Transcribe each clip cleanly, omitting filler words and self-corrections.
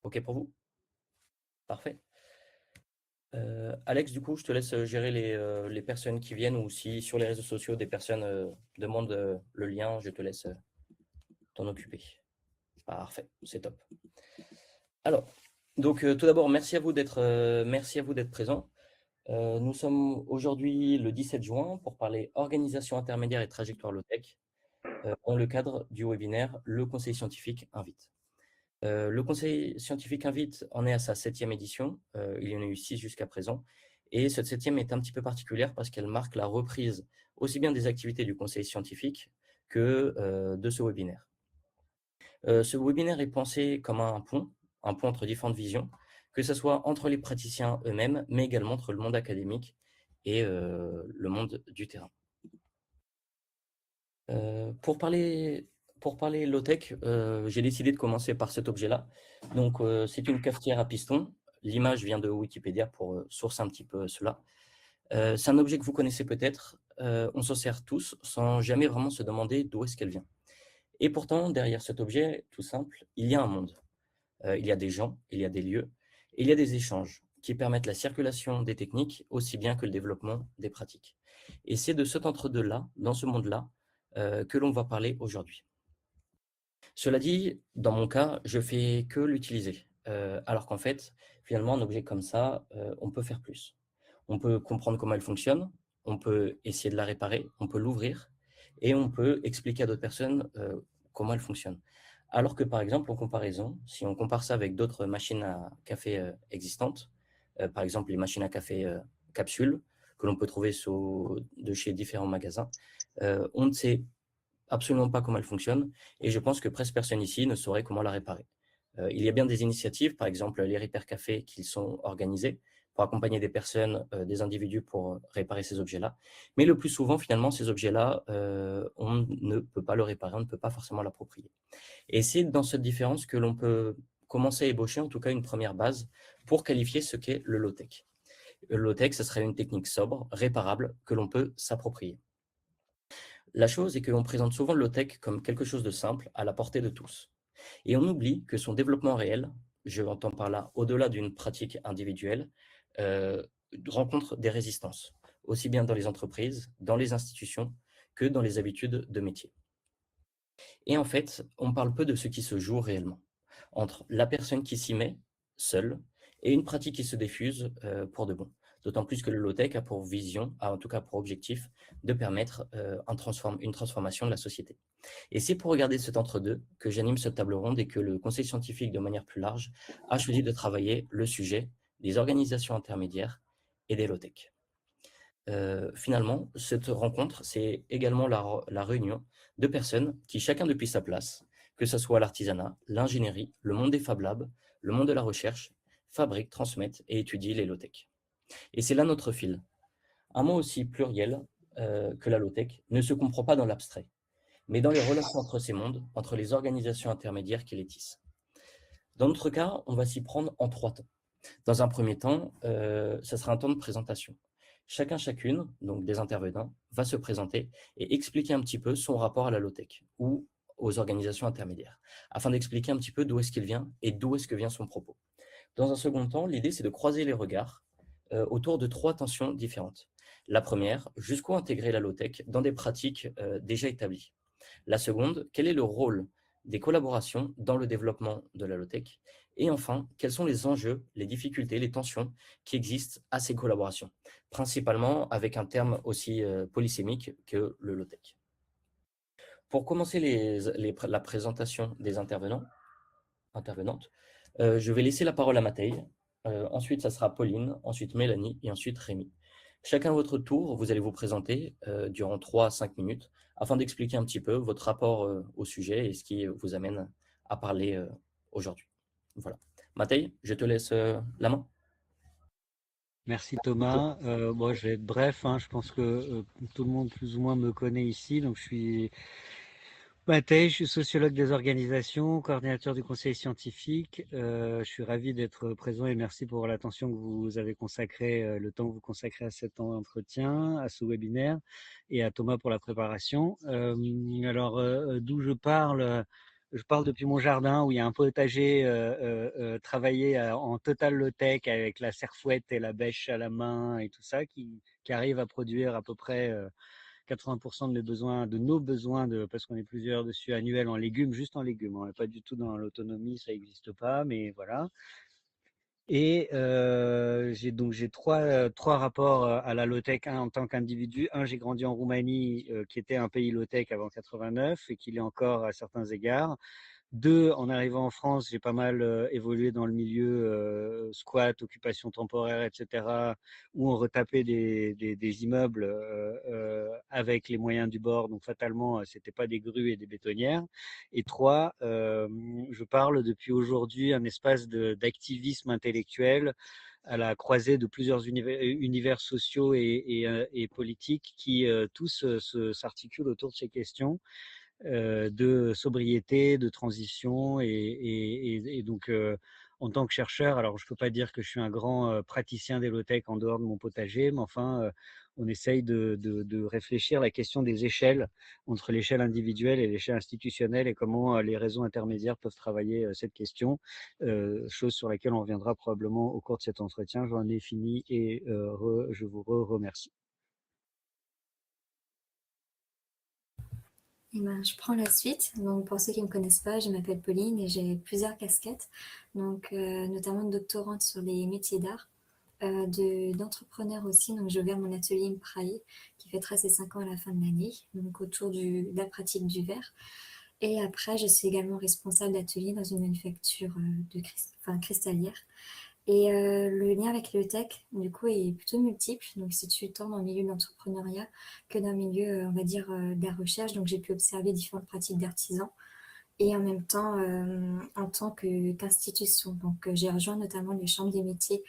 OK pour vous? Parfait. Alex, du coup, je te laisse gérer les personnes qui viennent ou si sur les réseaux sociaux des personnes demandent le lien, je te laisse t'en occuper. Parfait, c'est top. Alors, donc tout d'abord, merci à vous d'être présents. Nous sommes aujourd'hui le 17 juin pour parler organisation intermédiaire et trajectoire low-tech dans le cadre du webinaire Le Conseil scientifique invite. Le Conseil scientifique invite en est à sa 7e édition. Il y en a eu 6 jusqu'à présent. Et cette 7e est un petit peu particulière parce qu'elle marque la reprise aussi bien des activités du Conseil scientifique que de ce webinaire. Ce webinaire est pensé comme un pont entre différentes visions, que ce soit entre les praticiens eux-mêmes, mais également entre le monde académique et le monde du terrain. Pour parler low-tech, j'ai décidé de commencer par cet objet-là. Donc, c'est une cafetière à piston. L'image vient de Wikipédia pour sourcer un petit peu cela. C'est un objet que vous connaissez peut-être. On s'en sert tous sans jamais vraiment se demander d'où est-ce qu'elle vient. Et pourtant, derrière cet objet, tout simple, il y a un monde. Il y a des gens, il y a des lieux, et il y a des échanges qui permettent la circulation des techniques aussi bien que le développement des pratiques. Et c'est de cet entre-deux-là, dans ce monde-là, que l'on va parler aujourd'hui. Cela dit, dans mon cas, je fais que l'utiliser, alors qu'en fait, finalement, un objet comme ça, on peut faire plus. On peut comprendre comment elle fonctionne, on peut essayer de la réparer, on peut l'ouvrir et on peut expliquer à d'autres personnes, comment elle fonctionne. Alors que, par exemple, en comparaison, si on compare ça avec d'autres machines à café, existantes, par exemple les machines à café, capsules que l'on peut trouver de chez différents magasins, on ne sait absolument pas comment elle fonctionne et je pense que presque personne ici ne saurait comment la réparer. Il y a bien des initiatives, par exemple les Repair Café qui sont organisées pour accompagner des personnes, des individus pour réparer ces objets-là. Mais le plus souvent, finalement, ces objets-là, on ne peut pas le réparer, on ne peut pas forcément l'approprier. Et c'est dans cette différence que l'on peut commencer à ébaucher, en tout cas, une première base pour qualifier ce qu'est le low-tech. Le low-tech, ce serait une technique sobre, réparable, que l'on peut s'approprier. La chose est que l'on présente souvent le low-tech comme quelque chose de simple, à la portée de tous. Et on oublie que son développement réel, je l'entends par là, au-delà d'une pratique individuelle, euh, rencontre des résistances, aussi bien dans les entreprises, dans les institutions, que dans les habitudes de métier. Et en fait, on parle peu de ce qui se joue réellement, entre la personne qui s'y met, seule, et une pratique qui se diffuse pour de bon. D'autant plus que le low-tech a pour vision, a en tout cas pour objectif, de permettre une transformation de la société. Et c'est pour regarder cet entre-deux que j'anime cette table ronde et que le Conseil scientifique, de manière plus large, a choisi de travailler le sujet des organisations intermédiaires et des low-tech. Finalement, cette rencontre, c'est également la réunion de personnes qui, chacun depuis sa place, que ce soit l'artisanat, l'ingénierie, le monde des Fab Labs, le monde de la recherche, fabriquent, transmettent et étudient les low-tech. Et c'est là notre fil. Un mot aussi pluriel que la low-tech ne se comprend pas dans l'abstrait, mais dans les relations entre ces mondes, entre les organisations intermédiaires qui les tissent. Dans notre cas, on va s'y prendre en 3 temps. Dans un premier temps, ça sera un temps de présentation. Chacun, chacune, donc des intervenants, va se présenter et expliquer un petit peu son rapport à la low-tech ou aux organisations intermédiaires, afin d'expliquer un petit peu d'où est-ce qu'il vient et d'où est-ce que vient son propos. Dans un second temps, l'idée, c'est de croiser les regards autour de 3 tensions différentes. La première, jusqu'où intégrer la low-tech dans des pratiques déjà établies. La seconde, quel est le rôle des collaborations dans le développement de la low-tech? Et enfin, quels sont les enjeux, les difficultés, les tensions qui existent à ces collaborations, principalement avec un terme aussi polysémique que le low-tech. Pour commencer la présentation des intervenantes, je vais laisser la parole à Matei. Ensuite, ça sera Pauline, ensuite Mélanie et ensuite Rémi. Chacun à votre tour, vous allez vous présenter durant 3 à 5 minutes afin d'expliquer un petit peu votre rapport au sujet et ce qui vous amène à parler aujourd'hui. Voilà. Matei, je te laisse la main. Merci Thomas. Moi, je vais être bref, hein. Je pense que tout le monde plus ou moins me connaît ici. Donc, je suis Matej, je suis sociologue des organisations, coordinateur du conseil scientifique. Je suis ravi d'être présent et merci pour l'attention que vous avez consacrée, le temps que vous consacrez à cet entretien, à ce webinaire, et à Thomas pour la préparation. Alors, d'où je parle? je parle depuis mon jardin où il y a un potager travaillé en total low-tech avec la serfouette et la bêche à la main et tout ça qui arrive à produire à peu près 80% de nos besoins parce qu'on est plusieurs dessus annuels en légumes, juste en légumes. On n'est pas du tout dans l'autonomie, ça n'existe pas, mais voilà. Et j'ai trois rapports à la low-tech. Un en tant qu'individu. Un, j'ai grandi en Roumanie, qui était un pays low-tech avant 89 et qui l'est encore à certains égards. Deux, en arrivant en France, j'ai pas mal évolué dans le milieu squat, occupation temporaire, etc., où on retapait des immeubles avec les moyens du bord. Donc fatalement, c'était pas des grues et des bétonnières. Et trois, je parle depuis aujourd'hui un espace d'activisme intellectuel à la croisée de plusieurs univers sociaux et politiques qui tous s'articulent autour de ces questions de sobriété, de transition et donc en tant que chercheur, alors je peux pas dire que je suis un grand praticien des low-tech en dehors de mon potager, mais enfin on essaye de réfléchir la question des échelles entre l'échelle individuelle et l'échelle institutionnelle et comment les réseaux intermédiaires peuvent travailler cette question, chose sur laquelle on reviendra probablement au cours de cet entretien. J'en ai fini et je vous remercie. Eh ben, je prends la suite. Donc, pour ceux qui ne me connaissent pas, je m'appelle Pauline et j'ai plusieurs casquettes, donc notamment de doctorante sur les métiers d'art, d'entrepreneur aussi. Donc, j'ai ouvert mon atelier Imprae qui fêtera ses 5 ans à la fin de l'année, donc autour de la pratique du verre. Et après, je suis également responsable d'atelier dans une manufacture cristallière. Et le lien avec le tech, du coup, est plutôt multiple. Donc, c'est tant dans le milieu de l'entrepreneuriat que dans le milieu, on va dire, de la recherche. Donc, j'ai pu observer différentes pratiques d'artisans et en même temps en tant qu'institution. Donc, j'ai rejoint notamment les chambres des métiers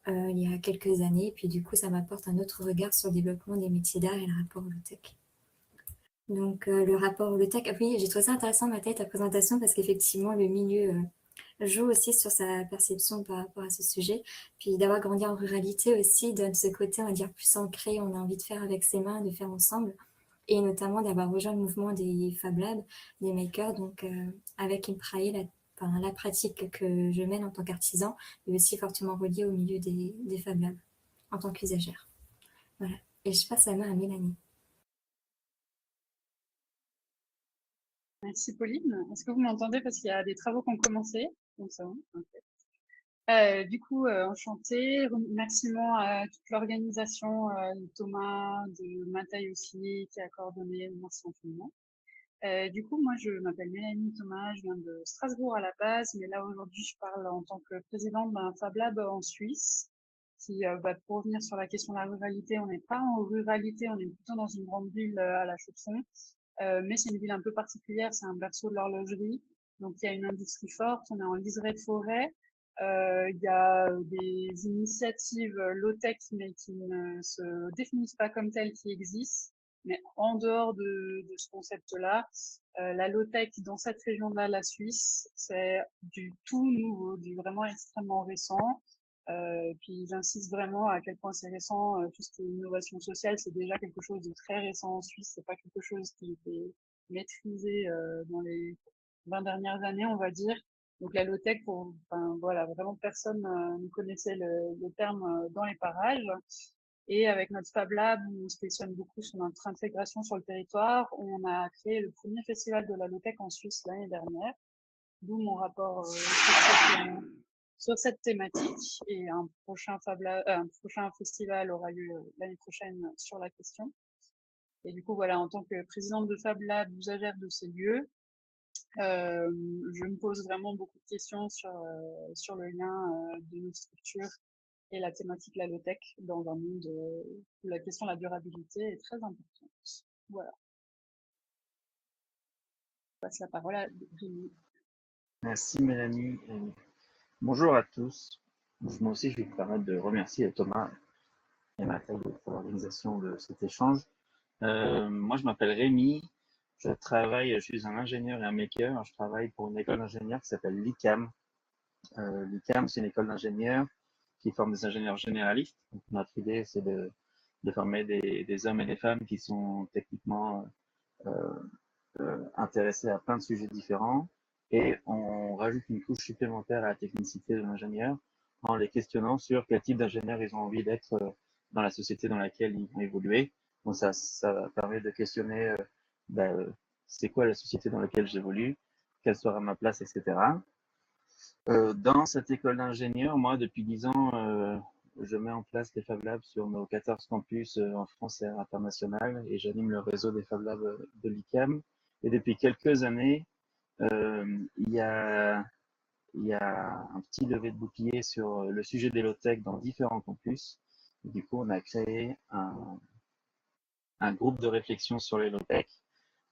il y a quelques années. Et puis, du coup, ça m'apporte un autre regard sur le développement des métiers d'art et le rapport au tech. Donc, le rapport au tech, oui, j'ai trouvé ça intéressant, ma tête, ta présentation, parce qu'effectivement, le milieu joue aussi sur sa perception par rapport à ce sujet. Puis d'avoir grandi en ruralité aussi donne ce côté, on va dire, plus ancré, on a envie de faire avec ses mains, de faire ensemble. Et notamment d'avoir rejoint le mouvement des Fab Labs, des makers, donc avec Imprae, la pratique que je mène en tant qu'artisan est aussi fortement reliée au milieu des Fab Labs en tant qu'usagère. Voilà. Et je passe la main à Mélanie. Merci Pauline. Est-ce que vous m'entendez parce qu'il y a des travaux qui ont commencé? Donc ça va. Du coup, enchantée. Remerciements à toute l'organisation, de Thomas, de Mathaï aussi, qui a coordonné. Merci infiniment. Du coup, moi, je m'appelle Mélanie Thomas, je viens de Strasbourg à la base, mais là aujourd'hui, je parle en tant que présidente d'un Fab Lab en Suisse. Pour revenir sur la question de la ruralité, on n'est pas en ruralité, on est plutôt dans une grande ville à la Chaux-de-Fonds. Mais c'est une ville un peu particulière, c'est un berceau de l'horlogerie. Donc il y a une industrie forte, on est en liseré de forêt. Il y a des initiatives low-tech, mais qui ne se définissent pas comme telles, qui existent. Mais en dehors de ce concept-là, la low-tech dans cette région-là, la Suisse, c'est du tout nouveau, du vraiment extrêmement récent. Puis j'insiste vraiment à quel point c'est récent, tout ce qui est innovation sociale, c'est déjà quelque chose de très récent en Suisse, c'est pas quelque chose qui était maîtrisé dans les 20 dernières années, on va dire. Donc la low-tech, enfin voilà, vraiment personne ne connaissait le terme dans les parages. Et avec notre Fab Lab, on se questionne beaucoup sur notre intégration sur le territoire. On a créé le premier festival de la low-tech en Suisse l'année dernière, d'où mon rapport sur cette thématique. Et un prochain festival aura lieu l'année prochaine sur la question. Et du coup, voilà, en tant que présidente de Fab Lab, usagère de ces lieux, je me pose vraiment beaucoup de questions sur le lien de nos structures et la thématique la low-tech dans un monde où la question de la durabilité est très importante. Voilà. Je passe la parole à Rémi. Merci Mélanie. Bonjour à tous. Moi aussi, je vais me permettre de remercier Thomas et Mathieu pour l'organisation de cet échange. Moi, je m'appelle Rémi. Je suis un ingénieur et un maker. Je travaille pour une école d'ingénieurs qui s'appelle l'ICAM. L'ICAM, c'est une école d'ingénieurs qui forme des ingénieurs généralistes. Donc, notre idée, c'est de former des hommes et des femmes qui sont techniquement intéressés à plein de sujets différents et on rajoute une couche supplémentaire à la technicité de l'ingénieur en les questionnant sur quel type d'ingénieur ils ont envie d'être dans la société dans laquelle ils vont évoluer. Donc ça permet de questionner c'est quoi la société dans laquelle j'évolue, quelle sera ma place, etc. Dans cette école d'ingénieur, moi, depuis 10 ans, je mets en place les Fab Labs sur nos 14 campus en France et à l'international, et j'anime le réseau des Fab Labs de l'ICAM. Et depuis quelques années, il y a un petit levé de bouclier sur le sujet des low-tech dans différents campus. Et du coup, on a créé un groupe de réflexion sur les low-tech.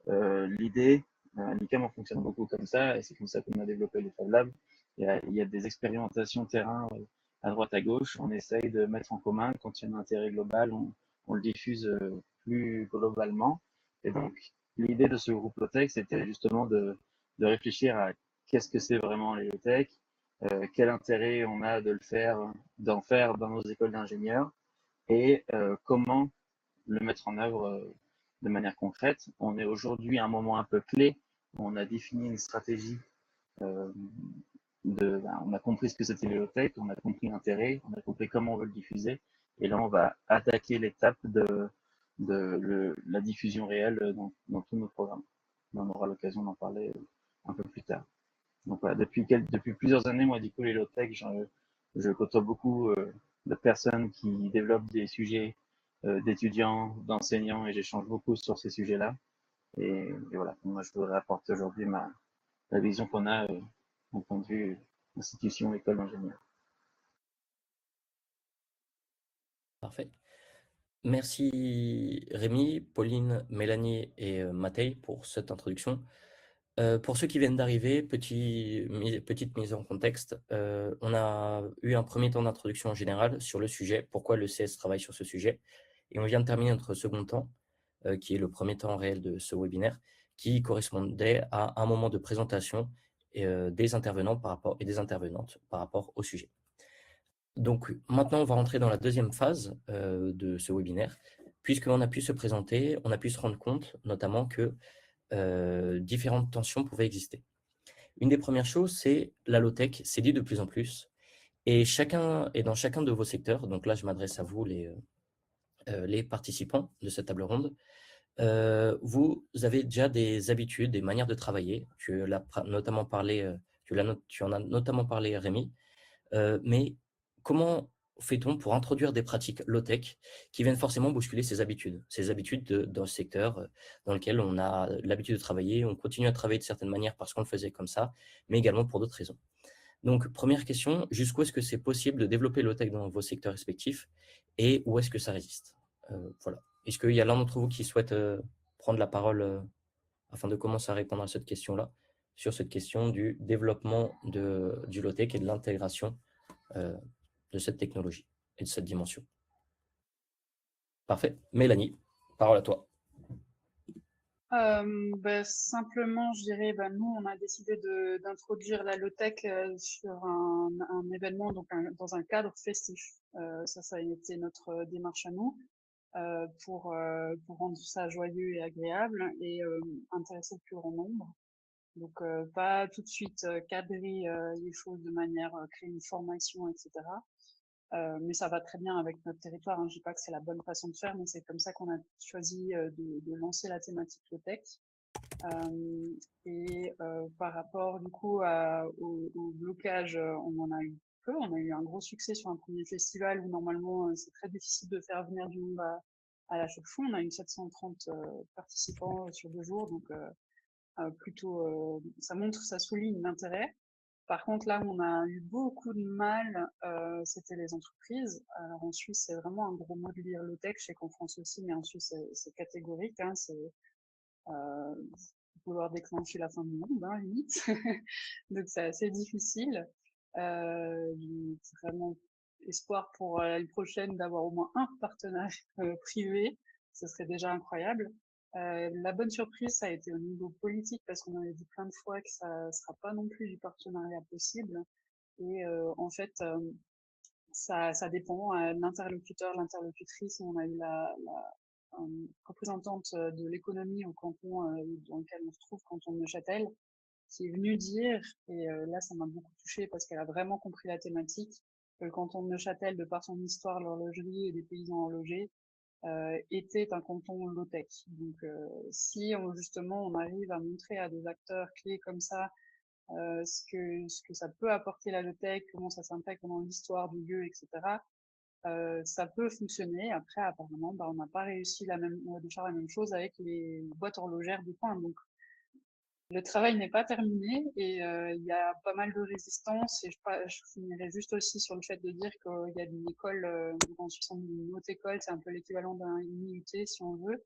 L'idée, à l'ICAM, on fonctionne beaucoup comme ça, et c'est comme ça qu'on a développé les Fab Labs. Il y a des expérimentations terrain à droite à gauche. On essaye de mettre en commun. Quand il y a un intérêt global, on le diffuse plus globalement. Et donc, l'idée de ce groupe low-tech, c'était justement de réfléchir à qu'est-ce que c'est vraiment les low-tech, quel intérêt on a de le faire, d'en faire dans nos écoles d'ingénieurs, et comment le mettre en œuvre de manière concrète. On est aujourd'hui à un moment un peu clé. On a défini une stratégie. Euh, on a compris ce que c'était les low-tech, on a compris l'intérêt, on a compris comment on veut le diffuser. Et là, on va attaquer l'étape de la diffusion réelle dans tous nos programmes. On aura l'occasion d'en parler un peu plus tard. Donc voilà, depuis plusieurs années, moi, du coup, les low-tech, je côtoie beaucoup de personnes qui développent des sujets d'étudiants, d'enseignants, et j'échange beaucoup sur ces sujets-là. Et voilà, moi, je voudrais apporter aujourd'hui la vision qu'on a en point de vue institution, école d'ingénieur. Parfait. Merci Rémi, Pauline, Mélanie et Matej pour cette introduction. Pour ceux qui viennent d'arriver, petite mise en contexte, on a eu un premier temps d'introduction générale sur le sujet, pourquoi le CS travaille sur ce sujet, et on vient de terminer notre second temps, qui est le premier temps réel de ce webinaire, qui correspondait à un moment de présentation des intervenants et des intervenantes par rapport au sujet. Donc maintenant, on va rentrer dans la deuxième phase de ce webinaire. Puisqu'on a pu se présenter, on a pu se rendre compte notamment que différentes tensions pouvaient exister. Une des premières choses, c'est la low-tech, c'est dit de plus en plus. Et dans chacun de vos secteurs, donc là je m'adresse à vous les participants de cette table ronde, vous avez déjà des habitudes, des manières de travailler. Tu en as notamment parlé Rémi, mais comment fait-on pour introduire des pratiques low-tech qui viennent forcément bousculer ces habitudes dans le secteur dans lequel on a l'habitude de travailler, on continue à travailler de certaines manières parce qu'on le faisait comme ça, mais également pour d'autres raisons. Donc, première question, jusqu'où est-ce que c'est possible de développer low-tech dans vos secteurs respectifs et où est-ce que ça résiste? Voilà. Est-ce qu'il y a l'un d'entre vous qui souhaite prendre la parole afin de commencer à répondre à cette question-là, sur cette question du développement du low-tech et de l'intégration de cette technologie et de cette dimension? Parfait. Mélanie, parole à toi. Simplement, je dirais, nous, on a décidé d'introduire la low-tech sur un événement, donc dans un cadre festif. Ça a été notre démarche à nous pour rendre ça joyeux et agréable et intéresser le plus grand nombre. Donc, pas tout de suite cadrer les choses de manière créer une formation, etc. Mais ça va très bien avec notre territoire. Hein. Je dis pas que c'est la bonne façon de faire, mais c'est comme ça qu'on a choisi de lancer la thématique low-tech. Par rapport du coup au blocage, on en a eu peu. On a eu un gros succès sur un premier festival où normalement c'est très difficile de faire venir du monde à la chaux de fonds. On a eu 730 participants sur 2 jours, donc plutôt ça souligne l'intérêt. Par contre, là où on a eu beaucoup de mal, c'était les entreprises. Alors en Suisse, c'est vraiment un gros mot de lire low-tech. Je sais qu'en France aussi, mais en Suisse, c'est catégorique. Hein, c'est vouloir déclencher la fin du monde, hein, limite. Donc c'est assez difficile. J'ai vraiment espoir pour l'année prochaine d'avoir au moins un partenaire privé. Ce serait déjà incroyable. La bonne surprise, ça a été au niveau politique parce qu'on avait dit plein de fois que ça sera pas non plus du partenariat possible. Et en fait, ça dépend. L'interlocuteur, l'interlocutrice, on a eu la représentante de l'économie au canton dans lequel on se trouve, canton de Neuchâtel, qui est venue dire, et là ça m'a beaucoup touchée parce qu'elle a vraiment compris la thématique, que le canton de Neuchâtel, de par son histoire, l'horlogerie et des paysans horlogers, était un canton low-tech. Donc si justement on arrive à montrer à des acteurs clés comme ça ce que ça peut apporter la low-tech, comment ça s'intègre dans l'histoire du lieu, etc., ça peut fonctionner. Après, apparemment, on n'a pas réussi de faire la même chose avec les boîtes horlogères du coin. Donc, le travail n'est pas terminé et il y a pas mal de résistance. Et je finirai juste aussi sur le fait de dire qu'il y a une école, en Suisse, une haute école, c'est un peu l'équivalent d'un IUT si on veut,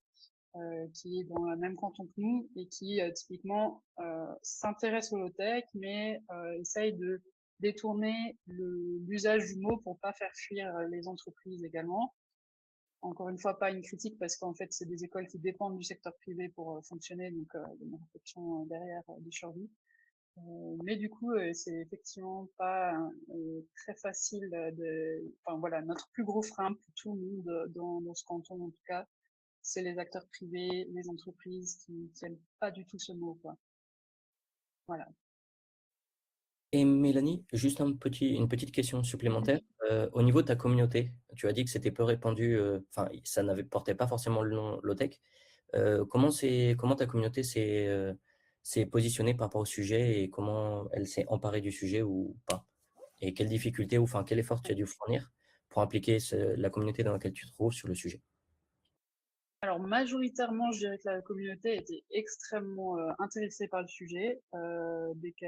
qui est dans le même canton que nous et qui typiquement s'intéresse au low-tech, mais essaye de détourner l'usage du mot pour pas faire fuir les entreprises également. Encore une fois, pas une critique parce qu'en fait, c'est des écoles qui dépendent du secteur privé pour fonctionner, donc il y a une réflexion derrière du survie. Mais du coup, c'est effectivement pas très facile enfin voilà, notre plus gros frein pour tout le monde dans ce canton en tout cas, c'est les acteurs privés, les entreprises qui n'aiment pas du tout ce mot, quoi. Voilà. Et Mélanie, juste une petite question supplémentaire. Au niveau de ta communauté, tu as dit que c'était peu répandu, enfin, ça portait pas forcément le nom low-tech. Comment ta communauté s'est positionnée par rapport au sujet et comment elle s'est emparée du sujet ou pas? Et quelles difficultés ou enfin, quel effort tu as dû fournir pour impliquer la communauté dans laquelle tu te trouves sur le sujet? Alors majoritairement, je dirais que la communauté était extrêmement intéressée par le sujet dès que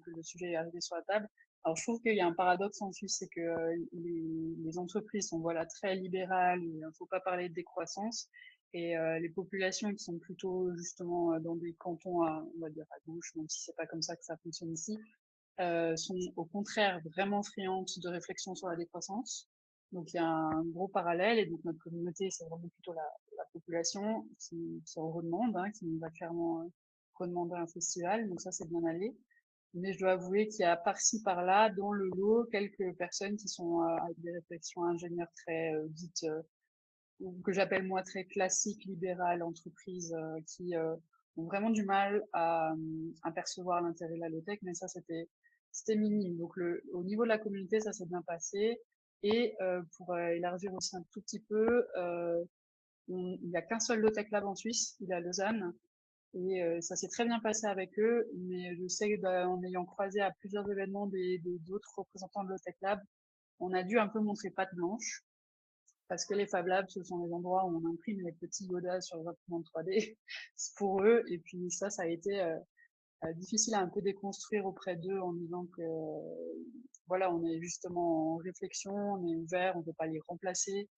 le sujet est arrivé sur la table. Alors je trouve qu'il y a un paradoxe en Suisse, c'est que les entreprises sont voilà très libérales, il ne faut pas parler de décroissance, et les populations qui sont plutôt justement dans des cantons on va dire à gauche, même si c'est pas comme ça que ça fonctionne ici, sont au contraire vraiment friandes de réflexion sur la décroissance. Donc il y a un gros parallèle et donc notre communauté, c'est vraiment plutôt la population qui en redemande, hein, qui nous va clairement redemander un festival. Donc ça, c'est bien allé. Mais je dois avouer qu'il y a par-ci, par-là, dans le lot, quelques personnes qui sont avec des réflexions ingénieurs très dites, ou que j'appelle moi très classiques, libérales, entreprises, qui ont vraiment du mal à percevoir l'intérêt de la low-tech. Mais ça, c'était minime. Donc au niveau de la communauté, ça s'est bien passé. Et pour élargir aussi un tout petit peu, il n'y a qu'un seul low-tech lab en Suisse, il est à Lausanne. Et ça s'est très bien passé avec eux, mais je sais en ayant croisé à plusieurs événements d'autres représentants de low-tech lab, on a dû un peu montrer patte blanche, parce que les Fab Labs, ce sont les endroits où on imprime les petits Yoda sur les imprimantes 3D pour eux. Et puis ça a été difficile à un peu déconstruire auprès d'eux en disant que voilà, on est justement en réflexion, on est ouvert, on ne peut pas les remplacer,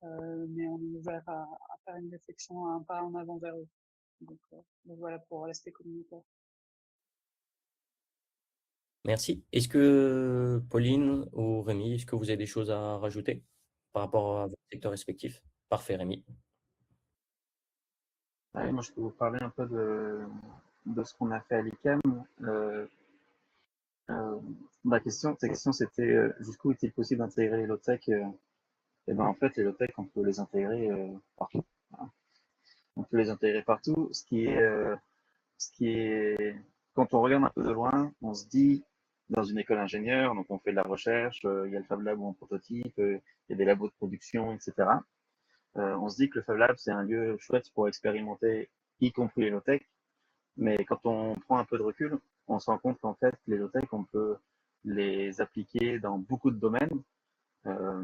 mais on est ouvert à faire une réflexion, un pas en avant vers eux. Donc voilà pour l'aspect communautaire. Merci. Est-ce que Pauline ou Rémi, est-ce que vous avez des choses à rajouter par rapport à votre secteur respectif? Parfait, Rémi. Ouais, moi, je peux vous parler un peu de ce qu'on a fait à l'ICAM. Ta question, c'était jusqu'où est-il possible d'intégrer les low-tech et ben en fait, les low-tech, on peut les intégrer partout. Voilà. On peut les intégrer partout. Ce qui est, quand on regarde un peu de loin, on se dit dans une école ingénieure, donc on fait de la recherche, il y a le Fab Lab où on prototype, il y a des labos de production, etc. On se dit que le Fab Lab c'est un lieu chouette pour expérimenter, y compris les low-tech. Mais quand on prend un peu de recul, on se rend compte qu'en fait, les low-tech, on peut les appliquer dans beaucoup de domaines. Euh,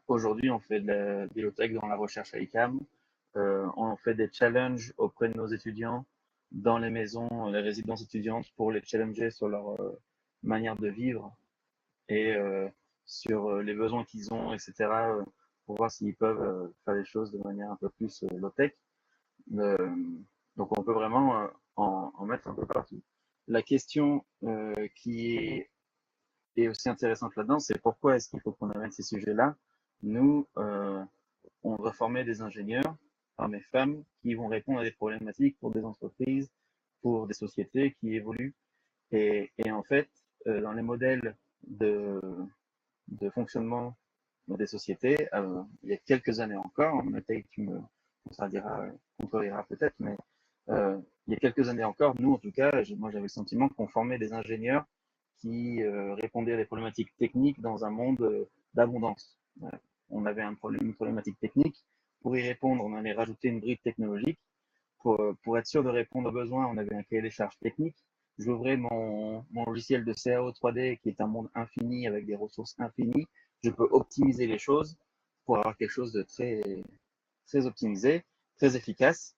Aujourd'hui, on fait des low-tech dans la recherche à ICAM. On fait des challenges auprès de nos étudiants dans les maisons, les résidences étudiantes pour les challenger sur leur manière de vivre et sur les besoins qu'ils ont, etc. Pour voir s'ils peuvent faire les choses de manière un peu plus low-tech. Donc on peut vraiment en mettre un peu partout. La question est aussi intéressante là-dedans, c'est pourquoi est-ce qu'il faut qu'on amène ces sujets-là. Nous, on va former des ingénieurs, hommes et femmes, qui vont répondre à des problématiques pour des entreprises, pour des sociétés qui évoluent. Et en fait, dans les modèles de fonctionnement des sociétés, il y a quelques années encore, Mathilde, tu me contredirás peut-être, mais il y a quelques années encore, nous en tout cas, moi j'avais le sentiment qu'on formait des ingénieurs qui répondaient à des problématiques techniques dans un monde d'abondance. Voilà. On avait une problématique technique. Pour y répondre, on allait rajouter une brique technologique. Pour être sûr de répondre aux besoins, on avait un cahier des charges technique. J'ouvrais mon logiciel de CAO 3D, qui est un monde infini avec des ressources infinies. Je peux optimiser les choses pour avoir quelque chose de très optimisé, très efficace.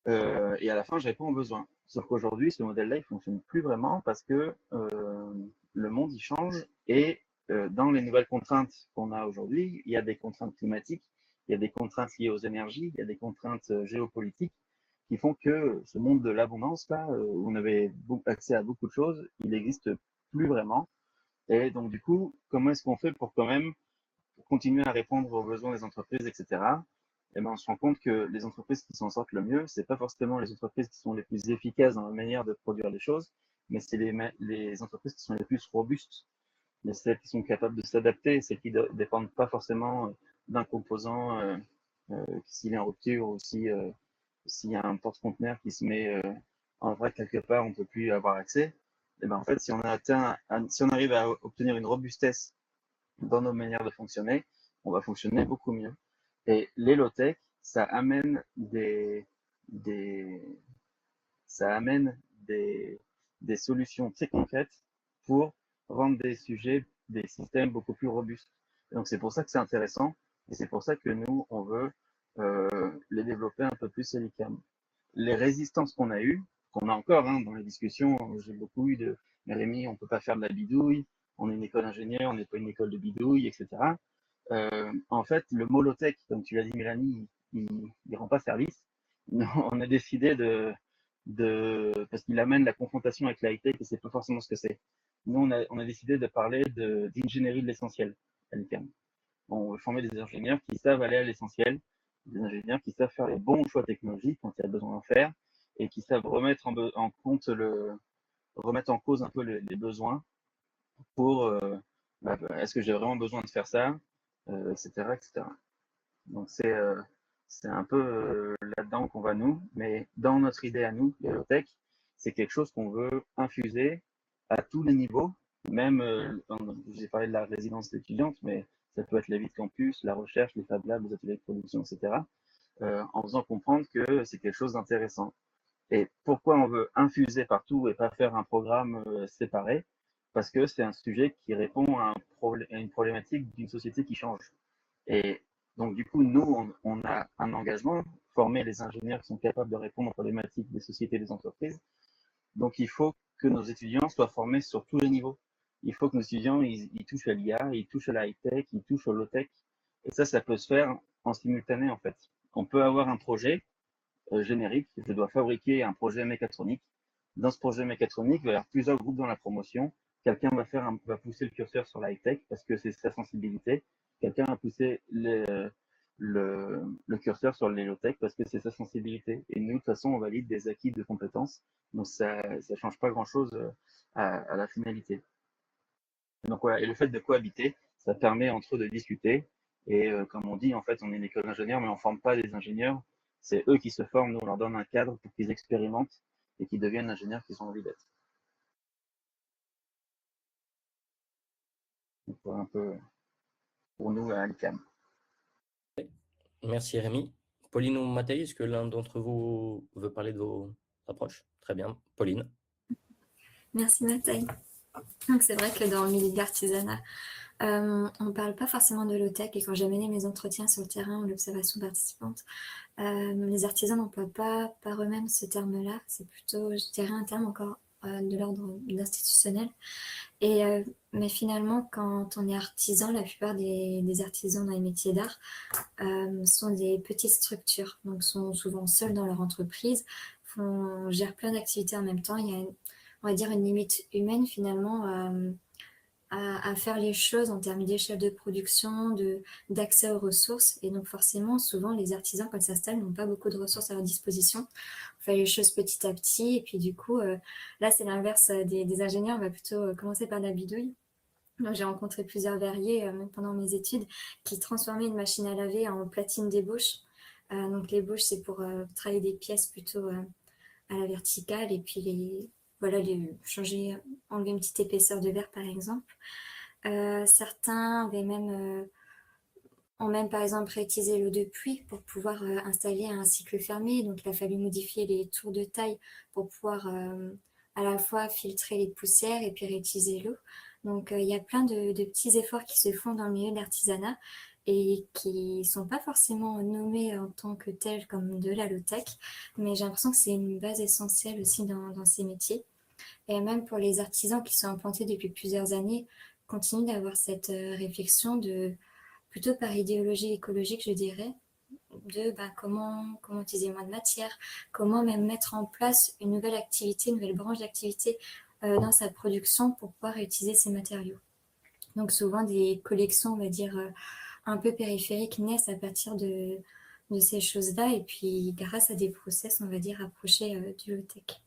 Et à la fin, je réponds aux besoins. Sauf qu'aujourd'hui, ce modèle-là, il fonctionne plus vraiment parce que le monde, il change et dans les nouvelles contraintes qu'on a aujourd'hui, il y a des contraintes climatiques, il y a des contraintes liées aux énergies, il y a des contraintes géopolitiques qui font que ce monde de l'abondance, là, où on avait accès à beaucoup de choses, il n'existe plus vraiment. Et donc, du coup, comment est-ce qu'on fait pour quand même continuer à répondre aux besoins des entreprises, etc. Et ben, on se rend compte que les entreprises qui s'en sortent le mieux, c'est pas forcément les entreprises qui sont les plus efficaces dans la manière de produire les choses, mais c'est les entreprises qui sont les plus robustes, celles qui sont capables de s'adapter, celles qui ne dépendent pas forcément d'un composant s'il est en rupture ou s'il y a un porte-conteneur qui se met en vrai quelque part, on ne peut plus avoir accès. Et ben, en fait, si on arrive à obtenir une robustesse dans nos manières de fonctionner, on va fonctionner beaucoup mieux. Et les low-tech, ça amène ça amène des solutions très concrètes pour rendre des systèmes beaucoup plus robustes. Et donc c'est pour ça que c'est intéressant et c'est pour ça que nous, on veut les développer un peu plus à l'ICAM. Les résistances qu'on a eues, qu'on a encore dans les discussions, j'ai beaucoup eu de mais Rémi, on ne peut pas faire de la bidouille, on est une école d'ingénieur, on n'est pas une école de bidouille, etc. En fait, le mot low-tech, comme tu l'as dit, Mélanie, il rend pas service. On a décidé parce qu'il amène la confrontation avec la high-tech et c'est pas forcément ce que c'est. Nous, on a décidé de parler d'ingénierie de l'essentiel à l'ICAM. On veut former des ingénieurs qui savent aller à l'essentiel, des ingénieurs qui savent faire les bons choix technologiques quand il y a besoin d'en faire et qui savent remettre en cause un peu les besoins pour est-ce que j'ai vraiment besoin de faire ça, etc., etc. Donc c'est un peu là-dedans qu'on va nous, mais dans notre idée à nous, Biotech, c'est quelque chose qu'on veut infuser à tous les niveaux, même, j'ai parlé de la résidence étudiante, mais ça peut être la vie de campus, la recherche, les Fab Labs, les ateliers de production, etc., en faisant comprendre que c'est quelque chose d'intéressant. Et pourquoi on veut infuser partout et pas faire un programme séparé? Parce que c'est un sujet qui répond à une problématique d'une société qui change. Et donc, du coup, nous, on a un engagement, former les ingénieurs qui sont capables de répondre aux problématiques des sociétés et des entreprises. Donc, il faut que nos étudiants soient formés sur tous les niveaux. Il faut que nos étudiants, ils touchent à l'IA, ils touchent à la high-tech, ils touchent au low-tech. Et ça peut se faire en simultané, en fait. On peut avoir un projet générique. Je dois fabriquer un projet mécatronique. Dans ce projet mécatronique, il va y avoir plusieurs groupes dans la promotion. Quelqu'un va pousser le curseur sur la high-tech parce que c'est sa sensibilité. Quelqu'un va pousser le curseur sur les low-tech parce que c'est sa sensibilité. Et nous, de toute façon, on valide des acquis de compétences. Donc, ça ne change pas grand-chose à la finalité. Donc, voilà. Et le fait de cohabiter, ça permet entre eux de discuter. Et comme on dit, en fait, on est une école d'ingénieurs, mais on ne forme pas des ingénieurs. C'est eux qui se forment. Nous, on leur donne un cadre pour qu'ils expérimentent et qu'ils deviennent ingénieurs qu'ils ont envie d'être. Donc, voilà un peu pour nous à l'ICAM. Merci Rémi. Pauline ou Mathieu, est-ce que l'un d'entre vous veut parler de vos approches? Très bien. Pauline. Merci Mathieu. Donc c'est vrai que dans le milieu de l'artisanat, on ne parle pas forcément de low-tech et quand j'ai mené mes entretiens sur le terrain ou l'observation participante, les artisans n'emploient pas par eux-mêmes ce terme-là, c'est plutôt, je dirais, un terme encore de l'ordre de l'institutionnel. Mais finalement, quand on est artisan, la plupart des artisans dans les métiers d'art sont des petites structures, donc sont souvent seuls dans leur entreprise, gèrent plein d'activités en même temps. Il y a, on va dire, une limite humaine finalement à faire les choses en termes d'échelle de production, d'accès aux ressources. Et donc forcément, souvent, les artisans, quand ils s'installent, n'ont pas beaucoup de ressources à leur disposition. On fait les choses petit à petit. Et puis du coup, là, c'est l'inverse des ingénieurs. On va plutôt commencer par la bidouille. Donc, j'ai rencontré plusieurs verriers, même pendant mes études, qui transformaient une machine à laver en platine d'ébauche. Donc l'ébauche, c'est pour travailler des pièces plutôt à la verticale et puis voilà, changer, enlever une petite épaisseur de verre par exemple. Certains ont même par exemple réutilisé l'eau de pluie pour pouvoir installer un cycle fermé. Donc il a fallu modifier les tours de taille pour pouvoir à la fois filtrer les poussières et puis réutiliser l'eau. Donc il y a plein de petits efforts qui se font dans le milieu de l'artisanat et qui ne sont pas forcément nommés en tant que tels comme de la low-tech, mais j'ai l'impression que c'est une base essentielle aussi dans ces métiers. Et même pour les artisans qui sont implantés depuis plusieurs années, continuent d'avoir cette réflexion plutôt par idéologie écologique, je dirais, comment utiliser moins de matière, comment même mettre en place une nouvelle activité, une nouvelle branche d'activité dans sa production pour pouvoir utiliser ces matériaux. Donc souvent des collections, on va dire, un peu périphériques naissent à partir de ces choses-là et puis grâce à des process, on va dire, approchés du low-tech.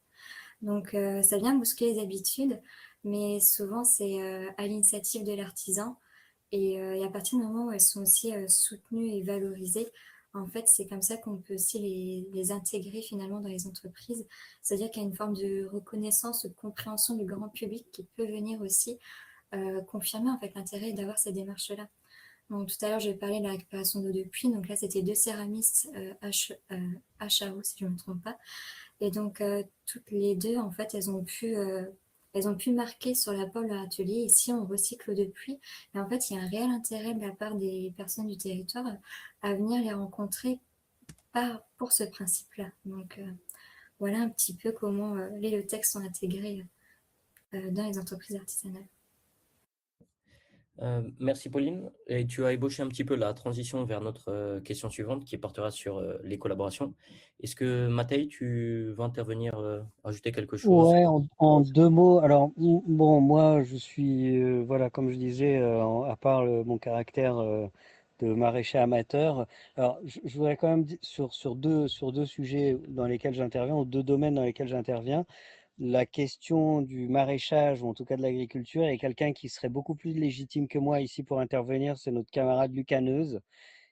Donc ça vient bousculer les habitudes, mais souvent c'est à l'initiative de l'artisan et à partir du moment où elles sont aussi soutenues et valorisées, en fait, c'est comme ça qu'on peut aussi les intégrer finalement dans les entreprises. C'est-à-dire qu'il y a une forme de reconnaissance ou de compréhension du grand public qui peut venir aussi confirmer en fait l'intérêt d'avoir ces démarches-là. Donc tout à l'heure, je parlais de la récupération d'eau de pluie. Donc là, c'était deux céramistes HAO, si je ne me trompe pas. Et donc, toutes les deux, en fait, elles ont pu marquer sur l'apport de leur atelier. Ici, on recycle l'eau de pluie. Et en fait, il y a un réel intérêt de la part des personnes du territoire à venir les rencontrer pour ce principe-là. Donc, voilà un petit peu comment les low-tech sont intégrés dans les entreprises artisanales. Merci Pauline. Et tu as ébauché un petit peu la transition vers notre question suivante qui portera sur les collaborations. Est-ce que Matei, tu vas intervenir, ajouter quelque chose? Ouais, en deux mots. Alors, bon, moi, je suis, voilà, comme je disais, à part mon caractère de maraîcher amateur, alors, je voudrais quand même dire sur deux sujets dans lesquels j'interviens, ou deux domaines dans lesquels j'interviens. La question du maraîchage, ou en tout cas de l'agriculture, et quelqu'un qui serait beaucoup plus légitime que moi ici pour intervenir, c'est notre camarade Lucaneuse,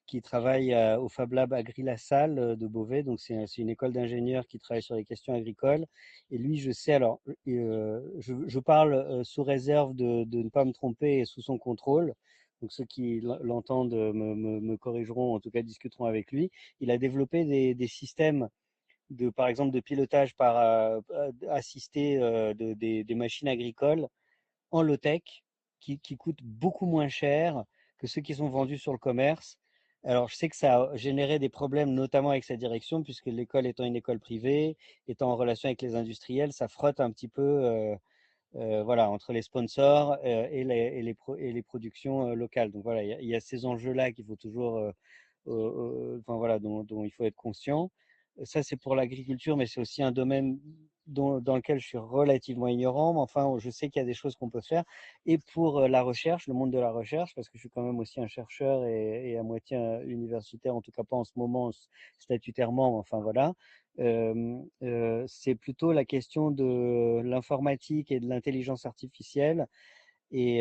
qui travaille au Fab Lab Agri-La-Salle de Beauvais. Donc, c'est une école d'ingénieurs qui travaille sur les questions agricoles. Et lui, je sais, alors, je parle sous réserve de ne pas me tromper et sous son contrôle. Donc, ceux qui l'entendent me corrigeront, en tout cas discuteront avec lui. Il a développé des systèmes par exemple, de pilotage par assisté des machines agricoles en low-tech qui coûtent beaucoup moins cher que ceux qui sont vendus sur le commerce. Alors, je sais que ça a généré des problèmes, notamment avec sa direction, puisque l'école étant une école privée, étant en relation avec les industriels, ça frotte un petit peu voilà, entre les sponsors et les productions locales. Donc voilà, il y a ces enjeux-là qu'il faut toujours, enfin, voilà, dont il faut être conscient. Ça, c'est pour l'agriculture, mais c'est aussi un domaine dans lequel je suis relativement ignorant. Mais enfin, je sais qu'il y a des choses qu'on peut faire. Et pour la recherche, le monde de la recherche, parce que je suis quand même aussi un chercheur et à moitié universitaire, en tout cas pas en ce moment statutairement, mais enfin voilà. C'est plutôt la question de l'informatique et de l'intelligence artificielle et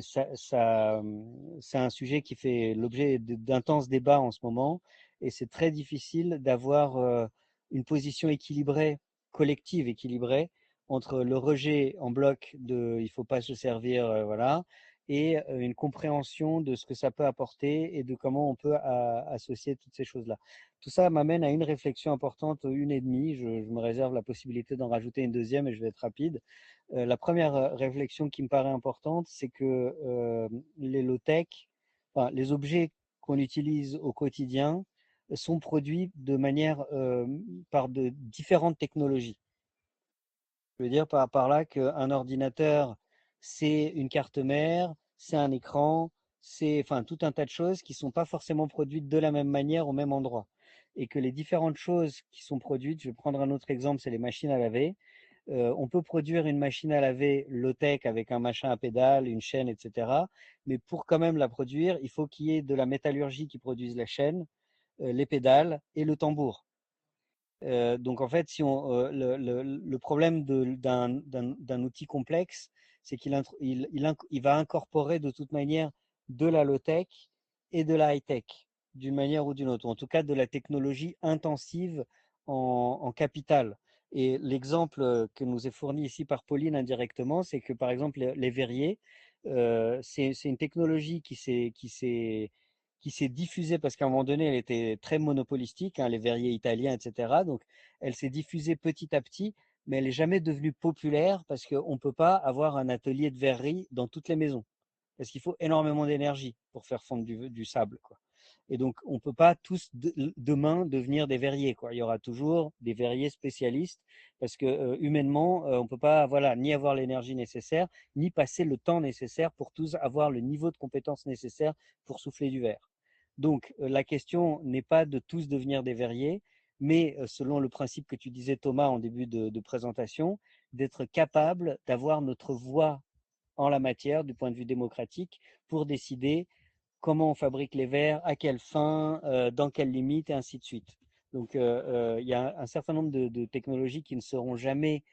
c'est un sujet qui fait l'objet d'intenses débats en ce moment. Et c'est très difficile d'avoir une position équilibrée, collective équilibrée, entre le rejet en bloc de il ne faut pas se servir, voilà, et une compréhension de ce que ça peut apporter et de comment on peut associer toutes ces choses-là. Tout ça m'amène à une réflexion importante, une et demie. Je me réserve la possibilité d'en rajouter une deuxième et je vais être rapide. La première réflexion qui me paraît importante, c'est que les low-tech, enfin, les objets qu'on utilise au quotidien sont produits de manière par de différentes technologies. Je veux dire par là qu'un ordinateur, c'est une carte mère, c'est un écran, c'est enfin tout un tas de choses qui ne sont pas forcément produites de la même manière au même endroit. Et que les différentes choses qui sont produites, je vais prendre un autre exemple, c'est les machines à laver. On peut produire une machine à laver low-tech avec un machin à pédale, une chaîne, etc. Mais pour quand même la produire, il faut qu'il y ait de la métallurgie qui produise la chaîne, les pédales et le tambour. Donc en fait, si le problème d'un outil complexe, c'est qu'il va incorporer de toute manière de la low-tech et de la high-tech, d'une manière ou d'une autre, ou en tout cas de la technologie intensive en capital. Et l'exemple que nous est fourni ici par Pauline indirectement, c'est que par exemple les verriers, c'est une technologie qui s'est diffusée parce qu'à un moment donné, elle était très monopolistique, hein, les verriers italiens, etc. Donc, elle s'est diffusée petit à petit, mais elle n'est jamais devenue populaire parce qu'on ne peut pas avoir un atelier de verrerie dans toutes les maisons. Parce qu'il faut énormément d'énergie pour faire fondre du sable, quoi. Et donc, on ne peut pas tous demain devenir des verriers, quoi. Il y aura toujours des verriers spécialistes parce que humainement, on ne peut pas, voilà, ni avoir l'énergie nécessaire, ni passer le temps nécessaire pour tous avoir le niveau de compétence nécessaire pour souffler du verre. Donc, la question n'est pas de tous devenir des verriers, mais selon le principe que tu disais, Thomas, en début de présentation, d'être capable d'avoir notre voix en la matière du point de vue démocratique pour décider comment on fabrique les verres, à quelle fin, dans quelles limites, et ainsi de suite. Donc, il y a un certain nombre de technologies qui ne seront jamais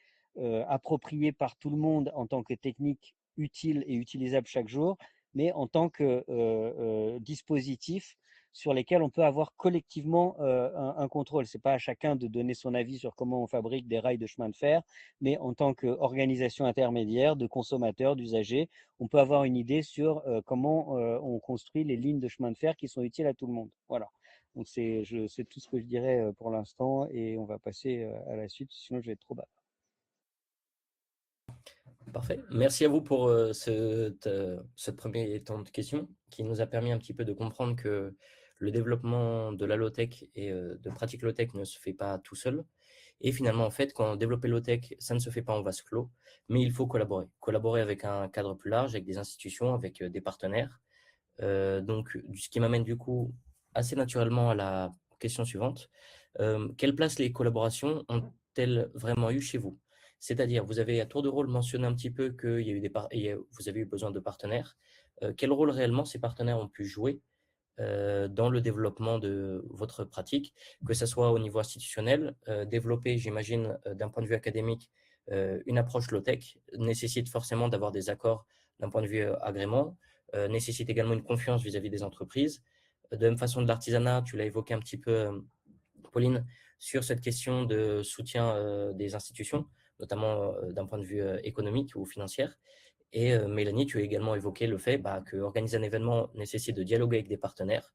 appropriées par tout le monde en tant que technique utile et utilisable chaque jour, mais en tant que dispositif sur lesquels on peut avoir collectivement un contrôle. Ce n'est pas à chacun de donner son avis sur comment on fabrique des rails de chemin de fer, mais en tant qu'organisation intermédiaire de consommateurs, d'usagers, on peut avoir une idée sur comment on construit les lignes de chemin de fer qui sont utiles à tout le monde. Voilà. Donc c'est tout ce que je dirais pour l'instant et on va passer à la suite, sinon je vais être trop bas. Parfait. Merci à vous pour ce premier temps de questions qui nous a permis un petit peu de comprendre que le développement de la low-tech et de pratiques low-tech ne se fait pas tout seul. Et finalement, en fait, quand développer low-tech, ça ne se fait pas en vase clos, mais il faut collaborer. Collaborer avec un cadre plus large, avec des institutions, avec des partenaires. Donc, ce qui m'amène du coup assez naturellement à la question suivante. Quelle place les collaborations ont-elles vraiment eu chez vous? C'est-à-dire, vous avez à tour de rôle mentionné un petit peu que vous avez eu besoin de partenaires. Quel rôle réellement ces partenaires ont pu jouer dans le développement de votre pratique, que ce soit au niveau institutionnel, développer, j'imagine, d'un point de vue académique, une approche low-tech nécessite forcément d'avoir des accords d'un point de vue agrément, nécessite également une confiance vis-à-vis des entreprises. De même façon, de l'artisanat, tu l'as évoqué un petit peu, Pauline, sur cette question de soutien des institutions, notamment d'un point de vue économique ou financier. Et Mélanie, tu as également évoqué le fait qu'organiser un événement nécessite de dialoguer avec des partenaires.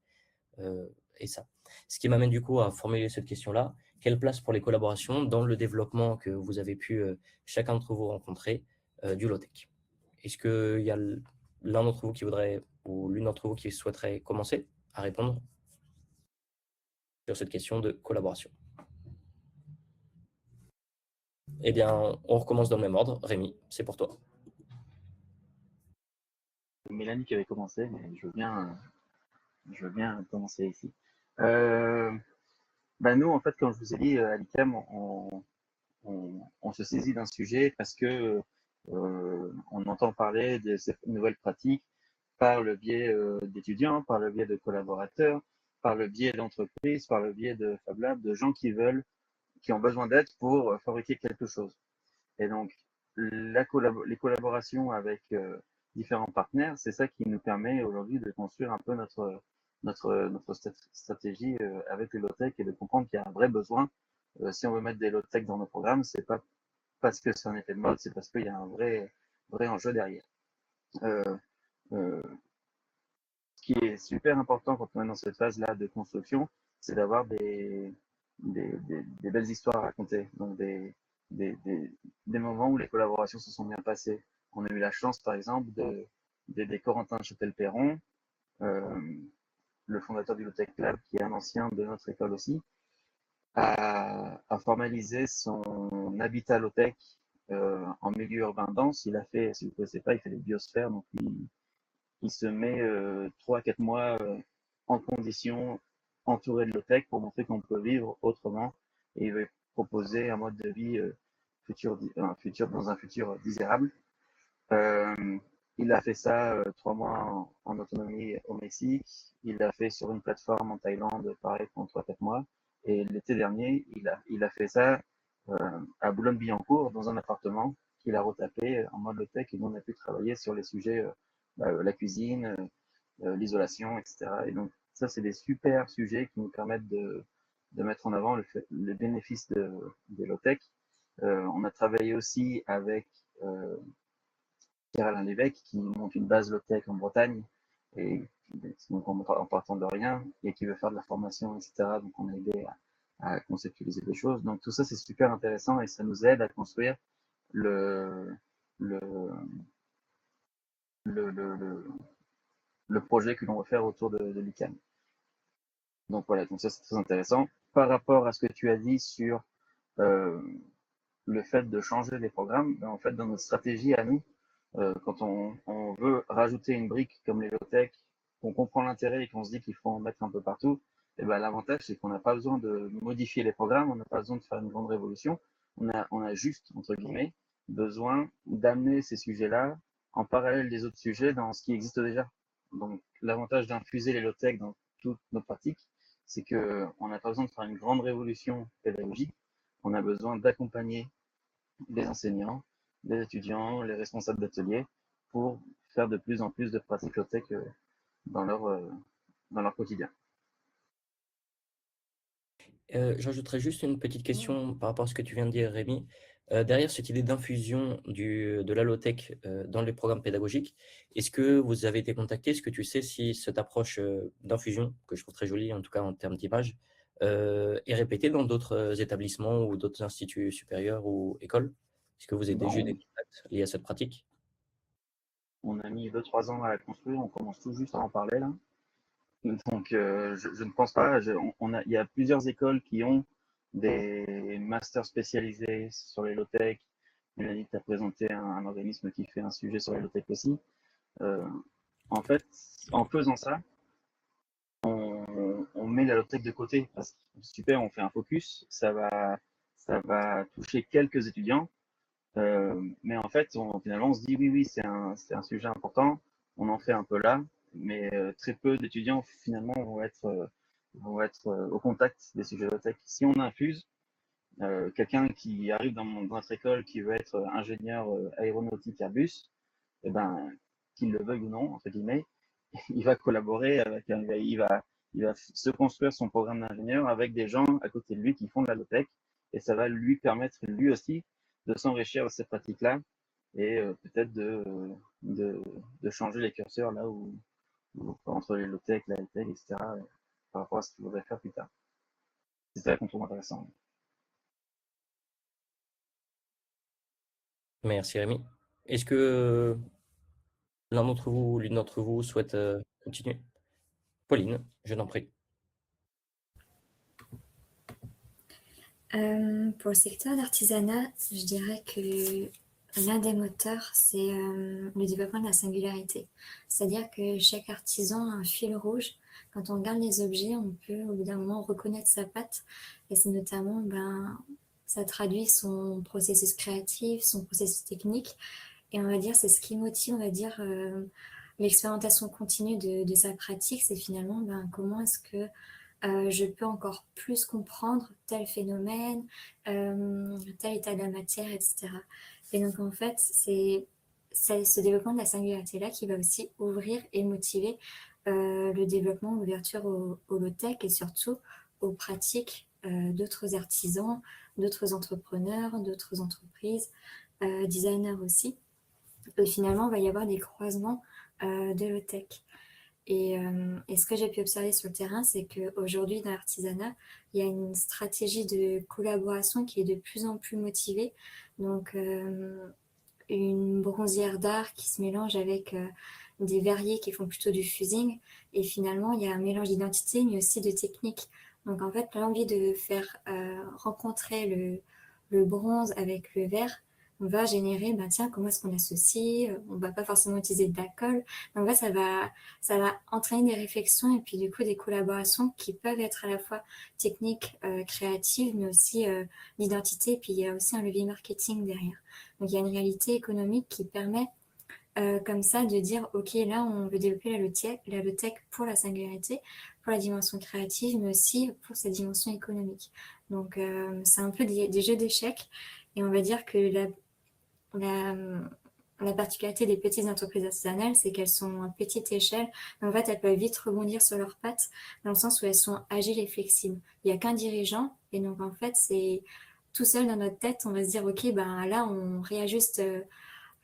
Et ça. Ce qui m'amène du coup à formuler cette question-là. Quelle place pour les collaborations dans le développement que vous avez pu chacun d'entre vous rencontrer du low-tech? Est-ce qu'il y a l'un d'entre vous qui voudrait, ou l'une d'entre vous qui souhaiterait commencer à répondre sur cette question de collaboration? Eh bien, on recommence dans le même ordre. Rémi, c'est pour toi. Mélanie qui avait commencé, mais je veux bien commencer ici. Nous, en fait, comme je vous ai dit, à l'ICAM, on se saisit d'un sujet parce que on entend parler de ces nouvelles pratiques par le biais d'étudiants, par le biais de collaborateurs, par le biais d'entreprises, par le biais de Fab Lab, de gens qui ont besoin d'aide pour fabriquer quelque chose. Et donc, les collaborations avec différents partenaires, c'est ça qui nous permet aujourd'hui de construire un peu notre stratégie avec les low-tech et de comprendre qu'il y a un vrai besoin. Si on veut mettre des low-tech dans nos programmes, c'est pas parce que c'est un effet de mode, c'est parce qu'il y a un vrai enjeu derrière. Ce qui est super important quand on est dans cette phase-là de construction, c'est d'avoir des belles histoires à raconter. Donc des moments où les collaborations se sont bien passées. On a eu la chance, par exemple, d'aider Corentin Châtel-Perron, le fondateur du Low-Tech Club, qui est un ancien de notre école aussi, à formaliser son habitat low-tech en milieu urbain dense. Il a fait, si vous ne connaissez pas, il fait des biosphères, donc il se met 3 à 4 mois en condition entouré de low-tech pour montrer qu'on peut vivre autrement et il veut proposer un mode de vie dans un futur désirable. Il a fait ça 3 mois en autonomie au Mexique. Il l'a fait sur une plateforme en Thaïlande, pareil, pendant 3-4 mois. Et l'été dernier, il a fait ça à Boulogne-Billancourt, dans un appartement qu'il a retapé en mode low-tech. Et nous, on a pu travailler sur les sujets, la cuisine, l'isolation, etc. Et donc, ça, c'est des super sujets qui nous permettent de mettre en avant les bénéfices des low-tech. On a travaillé aussi avec Pierre-Alain Lévesque qui monte une base low-tech en Bretagne et donc en partant de rien et qui veut faire de la formation, etc. Donc on a aidé à conceptualiser des choses. Donc tout ça c'est super intéressant et ça nous aide à construire le, le, le, le, le projet que l'on va faire autour de l'ICANN. Donc voilà, donc ça c'est très intéressant. Par rapport à ce que tu as dit sur le fait de changer les programmes, ben, en fait dans notre stratégie à nous, quand on veut rajouter une brique comme les low-tech, qu'on comprend l'intérêt et qu'on se dit qu'il faut en mettre un peu partout, et ben l'avantage c'est qu'on n'a pas besoin de modifier les programmes, on n'a pas besoin de faire une grande révolution, on a juste, entre guillemets, besoin d'amener ces sujets-là en parallèle des autres sujets dans ce qui existe déjà. Donc l'avantage d'infuser les low-tech dans toutes nos pratiques, c'est qu'on n'a pas besoin de faire une grande révolution pédagogique, on a besoin d'accompagner les enseignants, les étudiants, les responsables d'ateliers pour faire de plus en plus de pratiques low-tech dans leur quotidien. J'ajouterais juste une petite question par rapport à ce que tu viens de dire, Rémi. Derrière cette idée d'infusion de la low-tech dans les programmes pédagogiques, est-ce que vous avez été contacté? Est-ce que tu sais si cette approche d'infusion, que je trouve très jolie en tout cas en termes d'image, est répétée dans d'autres établissements ou d'autres instituts supérieurs ou écoles? Est-ce que vous avez déjà eu des contacts liés à cette pratique? On a mis 2-3 ans à la construire, on commence tout juste à en parler là. Donc je ne pense pas, il y a plusieurs écoles qui ont des masters spécialisés sur les low-tech. Mélanie t'a présenté un organisme qui fait un sujet sur les low-tech aussi. En fait, en faisant ça, on met la low-tech de côté parce que super, on fait un focus, ça va toucher quelques étudiants, mais en fait, finalement, on se dit oui, c'est un sujet important, on en fait un peu là, mais très peu d'étudiants finalement vont être au contact des sujets low-tech. Si on infuse quelqu'un qui arrive dans notre école qui veut être ingénieur aéronautique Airbus, eh ben, qu'il le veuille ou non, entre guillemets, il va collaborer avec, il va se construire son programme d'ingénieur avec des gens à côté de lui qui font de la low-tech et ça va lui permettre lui aussi de s'enrichir de ces pratiques-là et peut-être de changer les curseurs là où entre les low-tech, la high-tech, etc. Par rapport à ce qu'il voudrait faire plus tard. C'est ça qu'on trouve intéressant. Merci Rémi. Est-ce que l'un d'entre vous ou l'une d'entre vous souhaite continuer? Pauline, je t'en prie. Pour le secteur d'artisanat, je dirais que l'un des moteurs, c'est le développement de la singularité. C'est-à-dire que chaque artisan a un fil rouge. Quand on regarde les objets, on peut au bout d'un moment reconnaître sa patte. Et c'est notamment, ça traduit son processus créatif, son processus technique. Et on va dire, c'est ce qui motive, on va dire, l'expérimentation continue de sa pratique. C'est finalement, comment est-ce que je peux encore plus comprendre tel phénomène, tel état de la matière, etc. Et donc en fait, c'est ce développement de la singularité-là qui va aussi ouvrir et motiver le développement, l'ouverture au low-tech et surtout aux pratiques d'autres artisans, d'autres entrepreneurs, d'autres entreprises, designers aussi. Et finalement, il va y avoir des croisements de low-tech. Et ce que j'ai pu observer sur le terrain, c'est qu'aujourd'hui, dans l'artisanat, il y a une stratégie de collaboration qui est de plus en plus motivée. Donc, une bronzière d'art qui se mélange avec des verriers qui font plutôt du fusing. Et finalement, il y a un mélange d'identité, mais aussi de technique. Donc, en fait, l'envie de faire rencontrer le bronze avec le verre on va générer, tiens, comment est-ce qu'on associe? On ne va pas forcément utiliser de la colle. Donc là, ça va entraîner des réflexions et puis du coup des collaborations qui peuvent être à la fois techniques, créatives, mais aussi d'identité. Et puis il y a aussi un levier marketing derrière. Donc il y a une réalité économique qui permet comme ça de dire, OK, là, on veut développer la low-tech pour la singularité, pour la dimension créative, mais aussi pour sa dimension économique. Donc c'est un peu des jeux d'échecs. Et on va dire que la particularité des petites entreprises artisanales, c'est qu'elles sont à petite échelle. En fait, elles peuvent vite rebondir sur leurs pattes, dans le sens où elles sont agiles et flexibles. Il n'y a qu'un dirigeant, et donc en fait, c'est tout seul dans notre tête, on va se dire, ok, ben là, on réajuste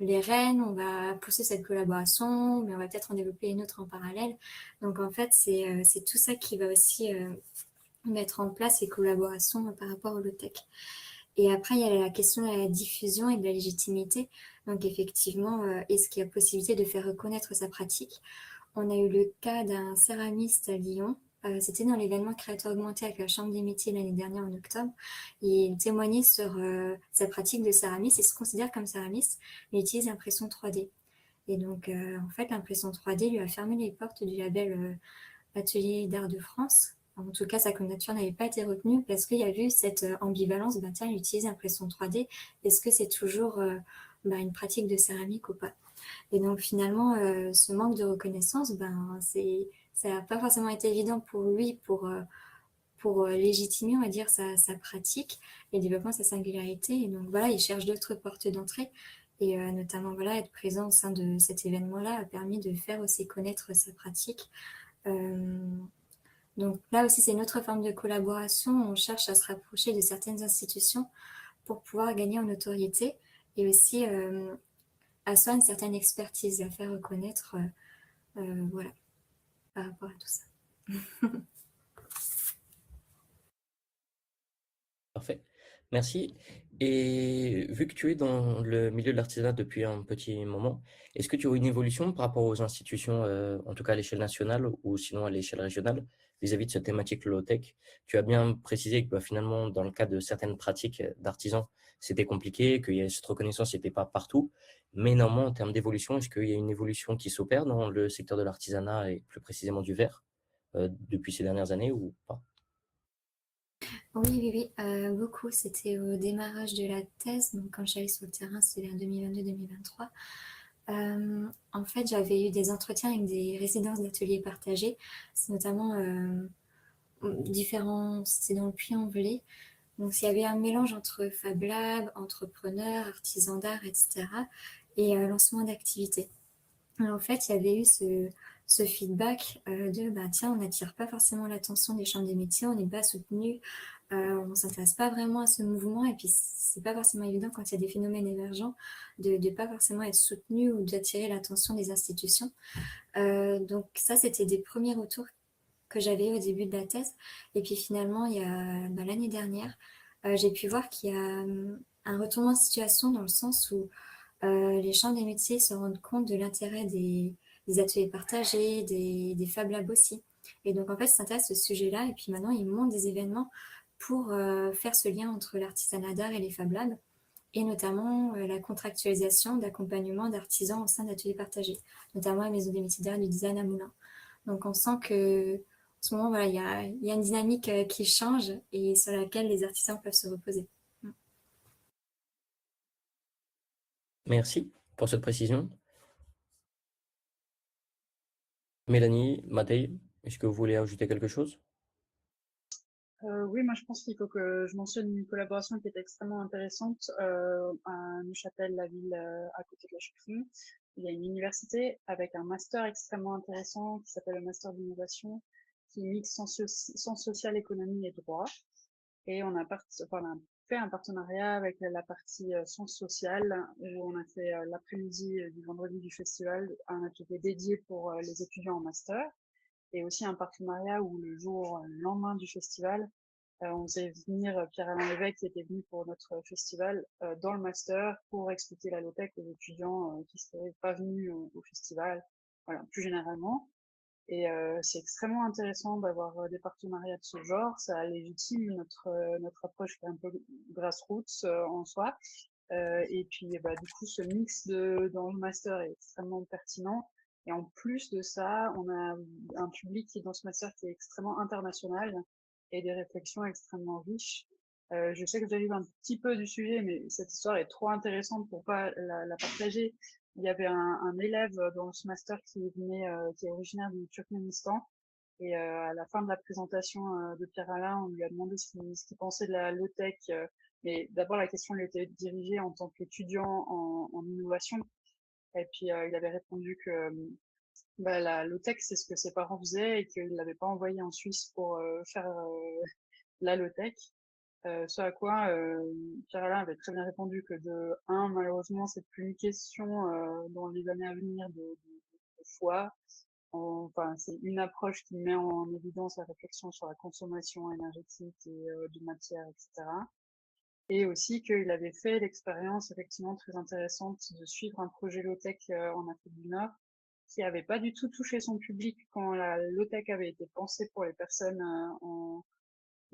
les rênes, on va pousser cette collaboration, mais on va peut-être en développer une autre en parallèle. Donc en fait, c'est tout ça qui va aussi mettre en place ces collaborations par rapport au low-tech. Et après, il y a la question de la diffusion et de la légitimité. Donc effectivement, est-ce qu'il y a possibilité de faire reconnaître sa pratique? On a eu le cas d'un céramiste à Lyon. C'était dans l'événement Créateur Augmenté avec la Chambre des métiers l'année dernière en octobre. Il témoignait sur sa pratique de céramiste. Il se considère comme céramiste, mais il utilise l'impression 3D. Et donc, en fait, l'impression 3D lui a fermé les portes du label Atelier d'Art de France. En tout cas, sa candidature n'avait pas été retenue parce qu'il y a eu cette ambivalence, tiens, il utilise l'impression 3D, est-ce que c'est toujours une pratique de céramique ou pas? Et donc finalement, ce manque de reconnaissance, ça n'a pas forcément été évident pour lui pour légitimer, on va dire, sa pratique et le développement de sa singularité. Et donc voilà, il cherche d'autres portes d'entrée. Et notamment, voilà, être présent au sein de cet événement-là a permis de faire aussi connaître sa pratique. Donc là aussi, c'est une autre forme de collaboration. On cherche à se rapprocher de certaines institutions pour pouvoir gagner en notoriété et aussi à soi une certaine expertise, à faire reconnaître, voilà, par rapport à tout ça. Parfait, merci. Et vu que tu es dans le milieu de l'artisanat depuis un petit moment, est-ce que tu as une évolution par rapport aux institutions, en tout cas à l'échelle nationale ou sinon à l'échelle régionale, vis-à-vis de cette thématique low-tech? Tu as bien précisé que finalement, dans le cas de certaines pratiques d'artisans, c'était compliqué, que cette reconnaissance n'était pas partout. Mais néanmoins, en termes d'évolution, est-ce qu'il y a une évolution qui s'opère dans le secteur de l'artisanat et plus précisément du verre depuis ces dernières années ou pas? Oui, beaucoup. C'était au démarrage de la thèse, donc quand j'allais sur le terrain, c'était vers 2022-2023. En fait, j'avais eu des entretiens avec des résidences d'ateliers partagés. C'est notamment différents, c'était dans le Puy-en-Velay. Donc, il y avait un mélange entre Fab Lab, entrepreneurs, artisans d'art, etc. et lancement d'activités. En fait, il y avait eu ce feedback de tiens, on n'attire pas forcément l'attention des chambres des métiers, on n'est pas soutenu, on ne s'intéresse pas vraiment à ce mouvement, et puis c'est pas forcément évident quand il y a des phénomènes émergents de ne pas forcément être soutenu ou d'attirer l'attention des institutions. Donc ça, c'était des premiers retours que j'avais au début de la thèse. Et puis finalement, il y a l'année dernière, j'ai pu voir qu'il y a un retournement de situation dans le sens où les chambres des métiers se rendent compte de l'intérêt des ateliers partagés, des Fab Labs aussi. Et donc, en fait, ils s'intéressent à ce sujet-là. Et puis maintenant, ils montent des événements pour faire ce lien entre l'artisanat d'art et les Fab Labs, et notamment la contractualisation d'accompagnement d'artisans au sein d'ateliers partagés, notamment la Maison des métiers d'art du design à Moulins. Donc, on sent que, en ce moment, voilà, il y a une dynamique qui change et sur laquelle les artisans peuvent se reposer. Merci pour cette précision. Mélanie, Matej, est-ce que vous voulez ajouter quelque chose? Oui, moi je pense qu'il faut que je mentionne une collaboration qui est extrêmement intéressante à Neuchâtel, la ville à côté de la Chefferie. Il y a une université avec un master extrêmement intéressant qui s'appelle le master d'innovation, qui mixe sciences sociales, économie et droit. Et on a fait un partenariat avec la partie sciences sociales, où on a fait l'après-midi du vendredi du festival un atelier dédié pour les étudiants en master, et aussi un partenariat où le lendemain du festival, on faisait venir Pierre-Alain Lévesque, qui était venu pour notre festival dans le master pour expliquer la low-tech aux étudiants qui ne seraient pas venus au festival, voilà, plus généralement. Et c'est extrêmement intéressant d'avoir des partenariats de ce genre. Ça légitime notre approche qui est un peu grassroots en soi. Et puis du coup, ce mix dans le master est extrêmement pertinent. Et en plus de ça, on a un public qui est dans ce master qui est extrêmement international et des réflexions extrêmement riches. Je sais que j'arrive un petit peu du sujet, mais cette histoire est trop intéressante pour pas la partager. Il y avait un élève dans ce master qui est originaire du Turkménistan. Et à la fin de la présentation de Pierre-Alain, on lui a demandé ce qu'il pensait de la low-tech. Mais d'abord, la question lui était dirigée en tant qu'étudiant en innovation. Et puis il avait répondu que la low-tech, c'est ce que ses parents faisaient et qu'il l'avait pas envoyé en Suisse pour faire la low-tech. Ce à quoi Pierre-Alain avait très bien répondu que de un, malheureusement, c'est plus une question dans les années à venir de choix. Enfin, c'est une approche qui met en évidence la réflexion sur la consommation énergétique et de matière, etc. Et aussi qu'il avait fait l'expérience effectivement très intéressante de suivre un projet low-tech en Afrique du Nord qui avait pas du tout touché son public quand la low-tech avait été pensée pour les personnes on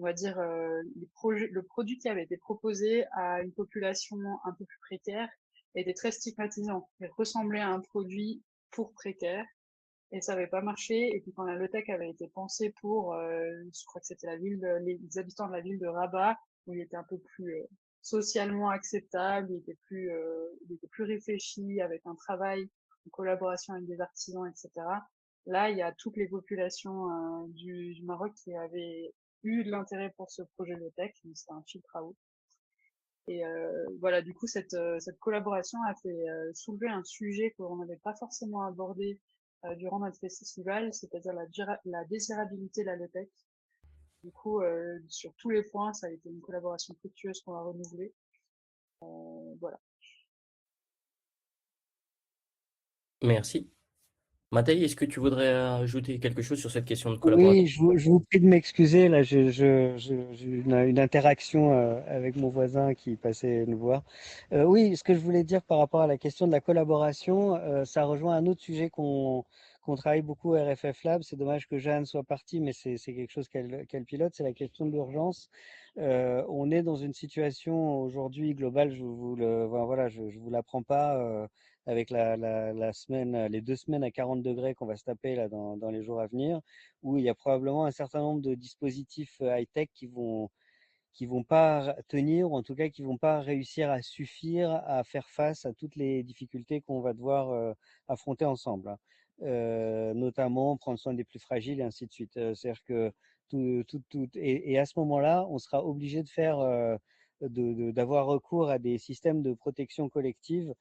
va dire, le produit qui avait été proposé à une population un peu plus précaire était très stigmatisant. Il ressemblait à un produit pour précaires et ça avait pas marché. Et puis quand la low-tech avait été pensée pour, je crois que c'était les habitants de la ville de Rabat, où il était un peu plus socialement acceptable, il était plus réfléchi, avec un travail en collaboration avec des artisans, etc. Là, il y a toutes les populations du Maroc qui avaient eu de l'intérêt pour ce projet low-tech, donc c'était un filtre à eau. Et voilà, du coup, cette collaboration a fait soulever un sujet qu'on n'avait pas forcément abordé durant notre festival, c'est-à-dire la désirabilité de la low-tech. Du coup, sur tous les points, ça a été une collaboration fructueuse qu'on a renouvelée. Voilà. Merci. Mathieu, est-ce que tu voudrais ajouter quelque chose sur cette question de collaboration? Oui, je vous prie de m'excuser. Là, j'ai une interaction avec mon voisin qui passait nous voir. Oui, ce que je voulais dire par rapport à la question de la collaboration, ça rejoint un autre sujet qu'on travaille beaucoup à RFF Lab. C'est dommage que Jeanne soit partie, mais c'est quelque chose qu'elle pilote. C'est la question de l'urgence. On est dans une situation aujourd'hui globale. Voilà, je vous l'apprends pas. Avec la semaine, les 2 semaines à 40 degrés qu'on va se taper là dans les jours à venir, où il y a probablement un certain nombre de dispositifs high-tech qui vont pas tenir, ou en tout cas qui vont pas réussir à suffire à faire face à toutes les difficultés qu'on va devoir affronter ensemble, hein. Notamment prendre soin des plus fragiles et ainsi de suite. C'est-à-dire que et à ce moment-là, on sera obligé de faire d'avoir recours à des systèmes de protection collective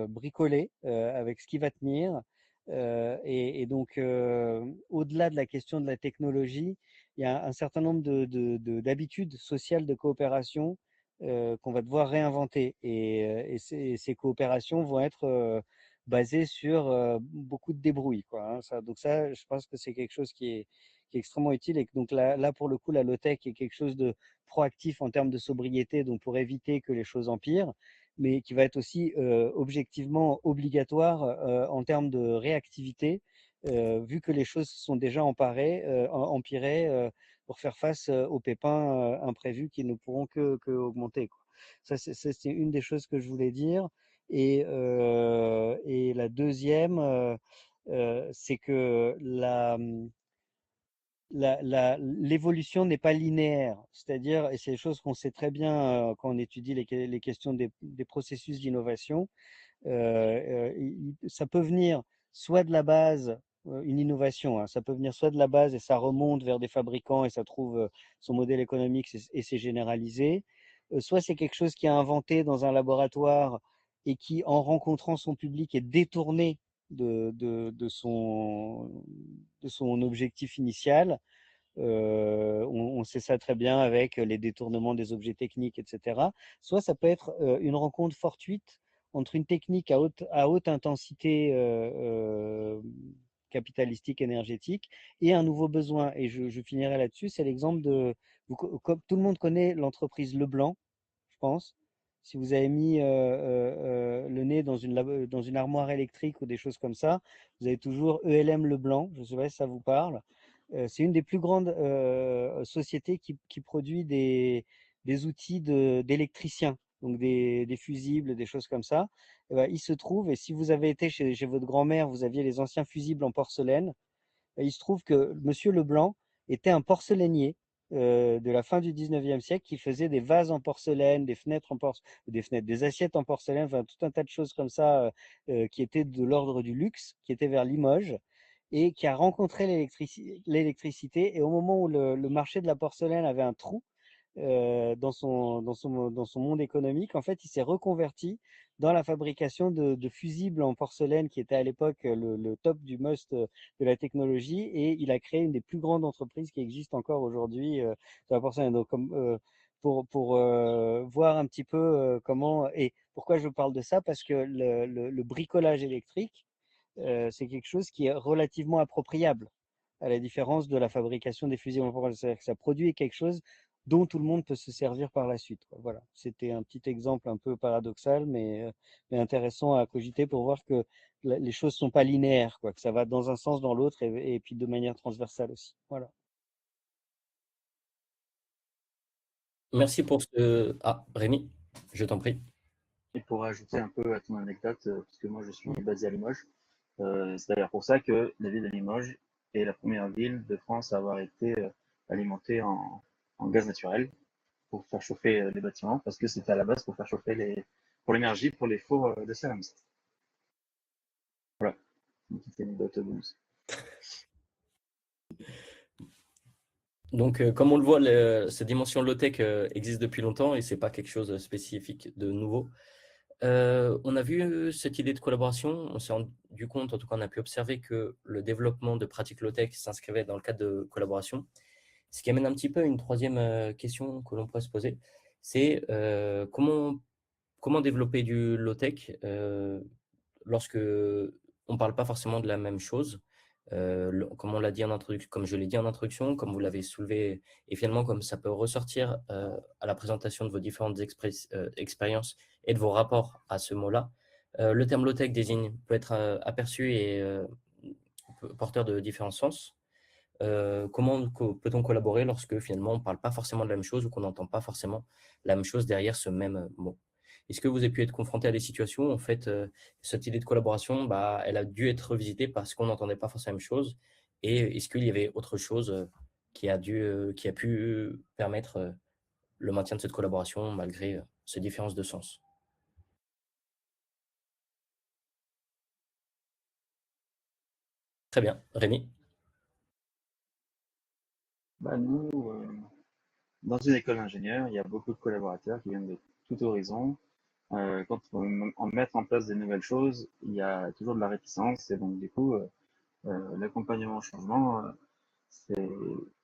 bricolés avec ce qui va tenir. Et donc, au-delà de la question de la technologie, il y a un certain nombre d'habitudes sociales de coopération qu'on va devoir réinventer. Et ces coopérations vont être basées sur beaucoup de débrouille, quoi, hein. Donc ça, je pense que c'est quelque chose qui est extrêmement utile. Et que donc là, pour le coup, la low-tech est quelque chose de proactif en termes de sobriété, donc pour éviter que les choses empirent, mais qui va être aussi objectivement obligatoire en termes de réactivité, vu que les choses sont déjà empirées pour faire face aux pépins imprévus qui ne pourront que augmenter, quoi. Ça, c'est une des choses que je voulais dire. Et la deuxième, c'est que l'évolution n'est pas linéaire. C'est-à-dire, et c'est des choses qu'on sait très bien quand on étudie les questions des processus d'innovation, ça peut venir soit de la base, une innovation, hein, ça peut venir soit de la base et ça remonte vers des fabricants et ça trouve son modèle économique et c'est généralisé, soit c'est quelque chose qui est inventé dans un laboratoire et qui, en rencontrant son public, est détourné de son objectif initial. On sait ça très bien avec les détournements des objets techniques, etc. Soit ça peut être une rencontre fortuite entre une technique à haute intensité capitalistique, énergétique, et un nouveau besoin. Et je finirai là-dessus. C'est l'exemple comme tout le monde connaît l'entreprise Leblanc, je pense. Si vous avez mis le nez dans une armoire électrique ou des choses comme ça, vous avez toujours ELM Leblanc. Je ne sais pas si ça vous parle. C'est une des plus grandes sociétés qui produit des outils d'électriciens, donc des fusibles, des choses comme ça. Et ben, il se trouve, et si vous avez été chez votre grand-mère, vous aviez les anciens fusibles en porcelaine, et il se trouve que Monsieur Leblanc était un porcelainier de la fin du 19e siècle qui faisait des vases en porcelaine, des assiettes en porcelaine, enfin tout un tas de choses comme ça qui étaient de l'ordre du luxe, qui étaient vers Limoges et qui a rencontré l'électricité. Et au moment où le marché de la porcelaine avait un trou dans son monde économique, en fait, il s'est reconverti dans la fabrication de fusibles en porcelaine qui était à l'époque le top du must de la technologie, et il a créé une des plus grandes entreprises qui existent encore aujourd'hui sur la porcelaine. Donc, pour voir un petit peu comment et pourquoi je parle de ça, parce que le bricolage électrique, c'est quelque chose qui est relativement appropriable, à la différence de la fabrication des fusibles en porcelaine. C'est-à-dire que ça produit quelque chose dont tout le monde peut se servir par la suite. Voilà, c'était un petit exemple un peu paradoxal, mais intéressant à cogiter pour voir que les choses sont pas linéaires, quoi, que ça va dans un sens, dans l'autre, et puis de manière transversale aussi. Voilà. Merci pour ce... Ah, Rémi, je t'en prie. Et pour ajouter un peu à ton anecdote, parce que moi je suis basé à Limoges, c'est d'ailleurs pour ça que la ville de Limoges est la première ville de France à avoir été alimentée en gaz naturel pour faire chauffer les bâtiments, parce que c'était à la base pour faire chauffer pour l'énergie, pour les fours de céramique. Voilà, une petite anecdote bonus. Donc, comme on le voit, cette dimension low-tech existe depuis longtemps et ce n'est pas quelque chose de spécifique de nouveau. On a vu cette idée de collaboration, on s'est rendu compte, en tout cas on a pu observer que le développement de pratiques low-tech s'inscrivait dans le cadre de collaboration. Ce qui amène un petit peu à une troisième question que l'on pourrait se poser, c'est comment développer du low-tech lorsque on ne parle pas forcément de la même chose. Comme on l'a dit en introduction, comme je l'ai dit en introduction, comme vous l'avez soulevé, et finalement comme ça peut ressortir à la présentation de vos différentes expériences et de vos rapports à ce mot-là, le terme low-tech peut être aperçu et porteur de différents sens. Comment peut-on collaborer lorsque finalement on ne parle pas forcément de la même chose ou qu'on n'entend pas forcément la même chose derrière ce même mot? Est-ce que vous avez pu être confronté à des situations où en fait cette idée de collaboration, elle a dû être revisitée parce qu'on n'entendait pas forcément la même chose? Et est-ce qu'il y avait autre chose qui a pu permettre le maintien de cette collaboration malgré ces différences de sens? Très bien. Rémi? Nous, dans une école d'ingénieur, il y a beaucoup de collaborateurs qui viennent de tout horizon. Quand on mettre en place des nouvelles choses, il y a toujours de la réticence, et donc du coup, l'accompagnement au changement, c'est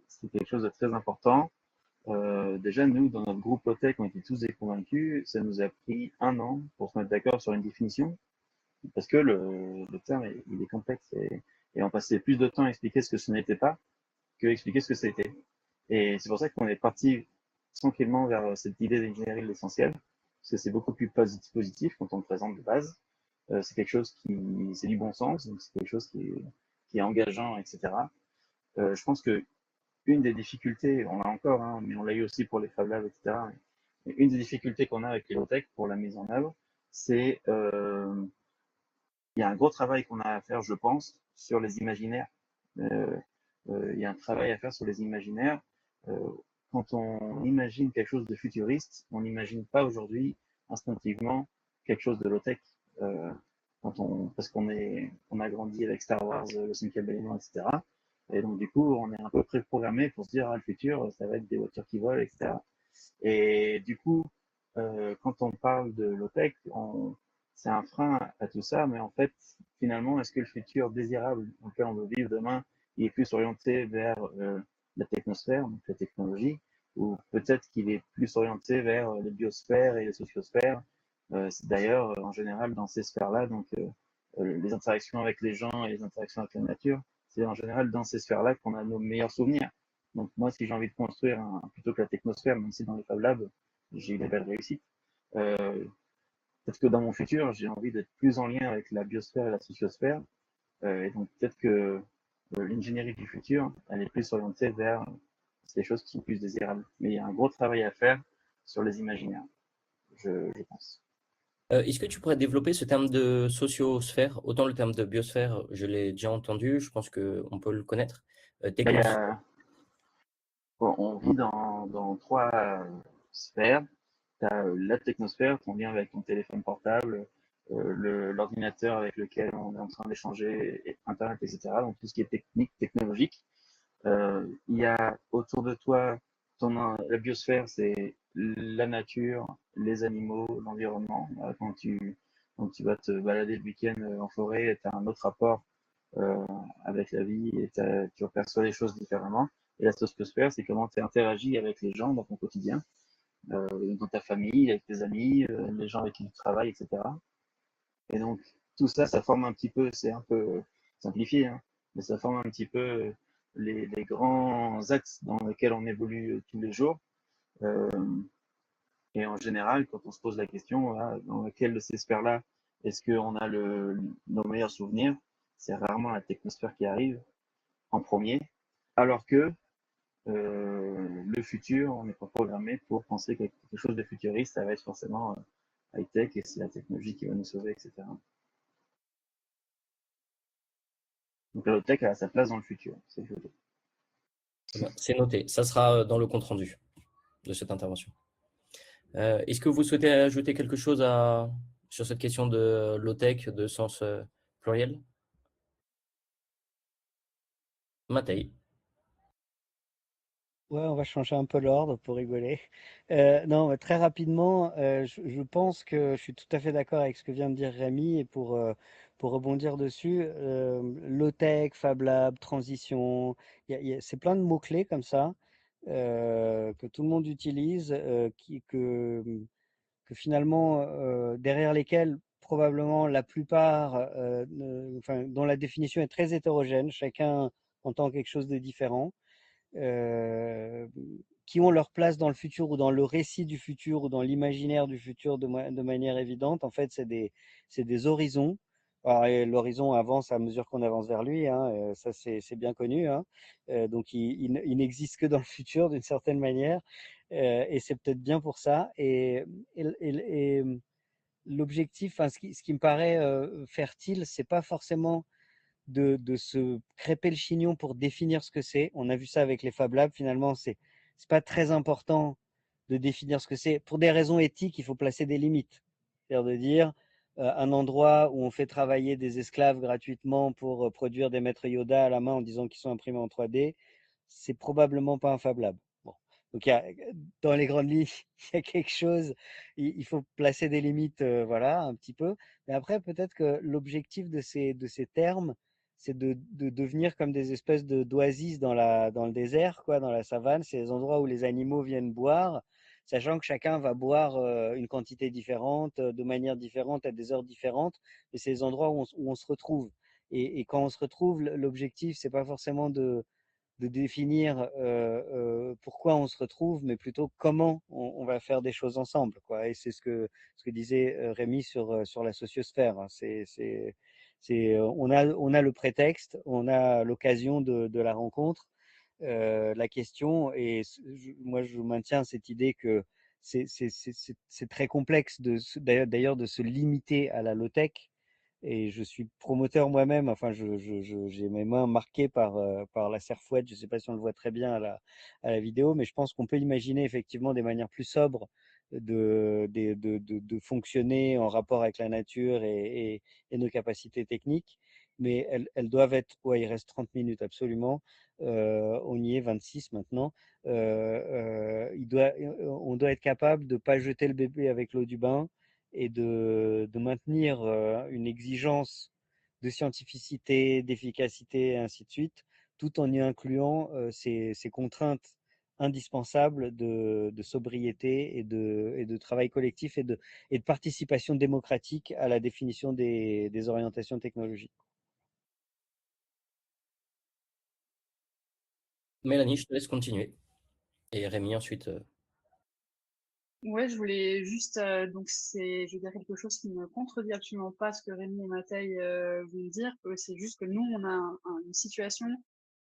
c'est quelque chose de très important. Déjà, nous, dans notre groupe Lotec, on était tous des convaincus. Ça nous a pris 1 an pour se mettre d'accord sur une définition, parce que le terme, il est complexe, et on passait plus de temps à expliquer ce que ce n'était pas que expliquer ce que c'était. Et c'est pour ça qu'on est parti tranquillement vers cette idée d'ingénierie de l'essentiel, parce que c'est beaucoup plus positif quand on le présente de base. C'est quelque chose c'est du bon sens, donc c'est quelque chose qui est engageant, etc. Je pense que une des difficultés, on l'a encore, hein, mais on l'a eu aussi pour les Fab Labs, etc. Une des difficultés qu'on a avec les low-tech pour la mise en œuvre, c'est il y a un gros travail qu'on a à faire, je pense, sur les imaginaires. Il y a un travail à faire sur les imaginaires. Euh, Quand on imagine quelque chose de futuriste, on n'imagine pas aujourd'hui instinctivement quelque chose de low-tech. Euh, Parce on a grandi avec Star Wars, le 5e élément, etc. Et donc, du coup, on est un peu préprogrammé pour se dire, ah, le futur, ça va être des voitures qui volent, etc. Et du coup, quand on parle de low-tech, c'est un frein à tout ça, mais en fait, finalement, est-ce que le futur désirable dans lequel on veut vivre demain, il est plus orienté vers la technosphère, donc la technologie, ou peut-être qu'il est plus orienté vers les biosphères et les sociosphères. C'est d'ailleurs, en général, dans ces sphères-là, donc les interactions avec les gens et les interactions avec la nature, c'est en général dans ces sphères-là qu'on a nos meilleurs souvenirs. Donc moi, si j'ai envie de construire plutôt que la technosphère, même si dans les Fab Labs, j'ai eu des belles réussites, euh, peut-être que dans mon futur, j'ai envie d'être plus en lien avec la biosphère et la sociosphère. Et donc peut-être que l'ingénierie du futur, elle est plus orientée vers ces choses qui sont plus désirables. Mais il y a un gros travail à faire sur les imaginaires, je pense. Est-ce que tu pourrais développer ce terme de sociosphère? Autant le terme de biosphère, je l'ai déjà entendu, je pense qu'on peut le connaître. Technosphère. On vit dans 3 sphères. Tu as la technosphère, ton lien avec ton téléphone portable, l'ordinateur avec lequel on est en train d'échanger, Internet, etc. Donc tout ce qui est technique, technologique. Il y a autour de toi la biosphère, c'est la nature, les animaux, l'environnement. Quand tu vas te balader le week-end en forêt, tu as un autre rapport avec la vie et tu perçois les choses différemment. Et la sociosphère, c'est comment tu interagis avec les gens dans ton quotidien, dans ta famille, avec tes amis, les gens avec qui tu travailles, etc. Et donc, tout ça, ça forme un petit peu, c'est un peu simplifié, hein, mais ça forme un petit peu les grands axes dans lesquels on évolue tous les jours. Euh, et en général, quand on se pose la question, voilà, dans laquelle de ces sphères-là est-ce qu'on a nos meilleurs souvenirs, c'est rarement la technosphère qui arrive en premier, alors que le futur, on n'est pas programmé pour penser que quelque chose de futuriste, ça va être forcément high-tech et c'est la technologie qui va nous sauver, etc. Donc la low-tech a sa place dans le futur. C'est noté. Ça sera dans le compte-rendu de cette intervention. Est-ce que vous souhaitez ajouter quelque chose sur cette question de low-tech, de sens pluriel? Matei. Ouais, on va changer un peu l'ordre pour rigoler. Non, mais très rapidement, je pense que je suis tout à fait d'accord avec ce que vient de dire Rémi et pour rebondir dessus, low-tech, Fab Lab, transition, c'est plein de mots-clés comme ça que tout le monde utilise, que finalement, derrière lesquels probablement la plupart, enfin, dont la définition est très hétérogène, chacun entend quelque chose de différent. Qui ont leur place dans le futur ou dans le récit du futur ou dans l'imaginaire du futur de manière évidente. En fait, c'est des horizons. Alors, l'horizon avance à mesure qu'on avance vers lui, hein, ça c'est bien connu. Hein. Donc il n'existe que dans le futur d'une certaine manière, et c'est peut-être bien pour ça. Et l'objectif, enfin, ce qui me paraît fertile, c'est pas forcément de se crêper le chignon pour définir ce que c'est. On a vu ça avec les Fab Labs. Finalement, c'est pas très important de définir ce que c'est. Pour des raisons éthiques, il faut placer des limites. C'est-à-dire de dire un endroit où on fait travailler des esclaves gratuitement pour produire des maîtres Yoda à la main en disant qu'ils sont imprimés en 3D, c'est probablement pas un Fab Lab. Bon. Donc, dans les grandes lignes, il y a quelque chose, il faut placer des limites, voilà, un petit peu. Mais après, peut-être que l'objectif de ces termes, c'est de devenir comme des espèces d'oasis dans le désert, quoi, dans la savane. C'est les endroits où les animaux viennent boire, sachant que chacun va boire une quantité différente, de manière différente, à des heures différentes. Mais c'est les endroits où on se retrouve. Et quand on se retrouve, l'objectif, c'est pas forcément de définir pourquoi on se retrouve, mais plutôt comment on va faire des choses ensemble, quoi. Et c'est ce que disait Rémi sur la sociosphère. Hein. On a le prétexte, on a l'occasion de la rencontre, la question, et moi je maintiens cette idée que c'est très complexe d'ailleurs de se limiter à la low-tech. Et je suis promoteur moi-même, enfin, j'ai mes mains marquées par la serfouette. Je ne sais pas si on le voit très bien à la vidéo, mais je pense qu'on peut imaginer effectivement des manières plus sobres de fonctionner en rapport avec la nature et nos capacités techniques. Mais elles doivent être, ouais, il reste 30 minutes absolument. On y est 26 maintenant. On doit être capable de ne pas jeter le bébé avec l'eau du bain et de maintenir une exigence de scientificité, d'efficacité, et ainsi de suite, tout en y incluant ces contraintes indispensables de sobriété et de travail collectif et de participation démocratique à la définition des orientations technologiques. Mélanie, je te laisse continuer. Et Rémi, ensuite. Ouais, je voulais juste, je vais dire quelque chose qui ne contredit absolument pas ce que Rémi et Mathieu vont dire. C'est juste que nous, on a une situation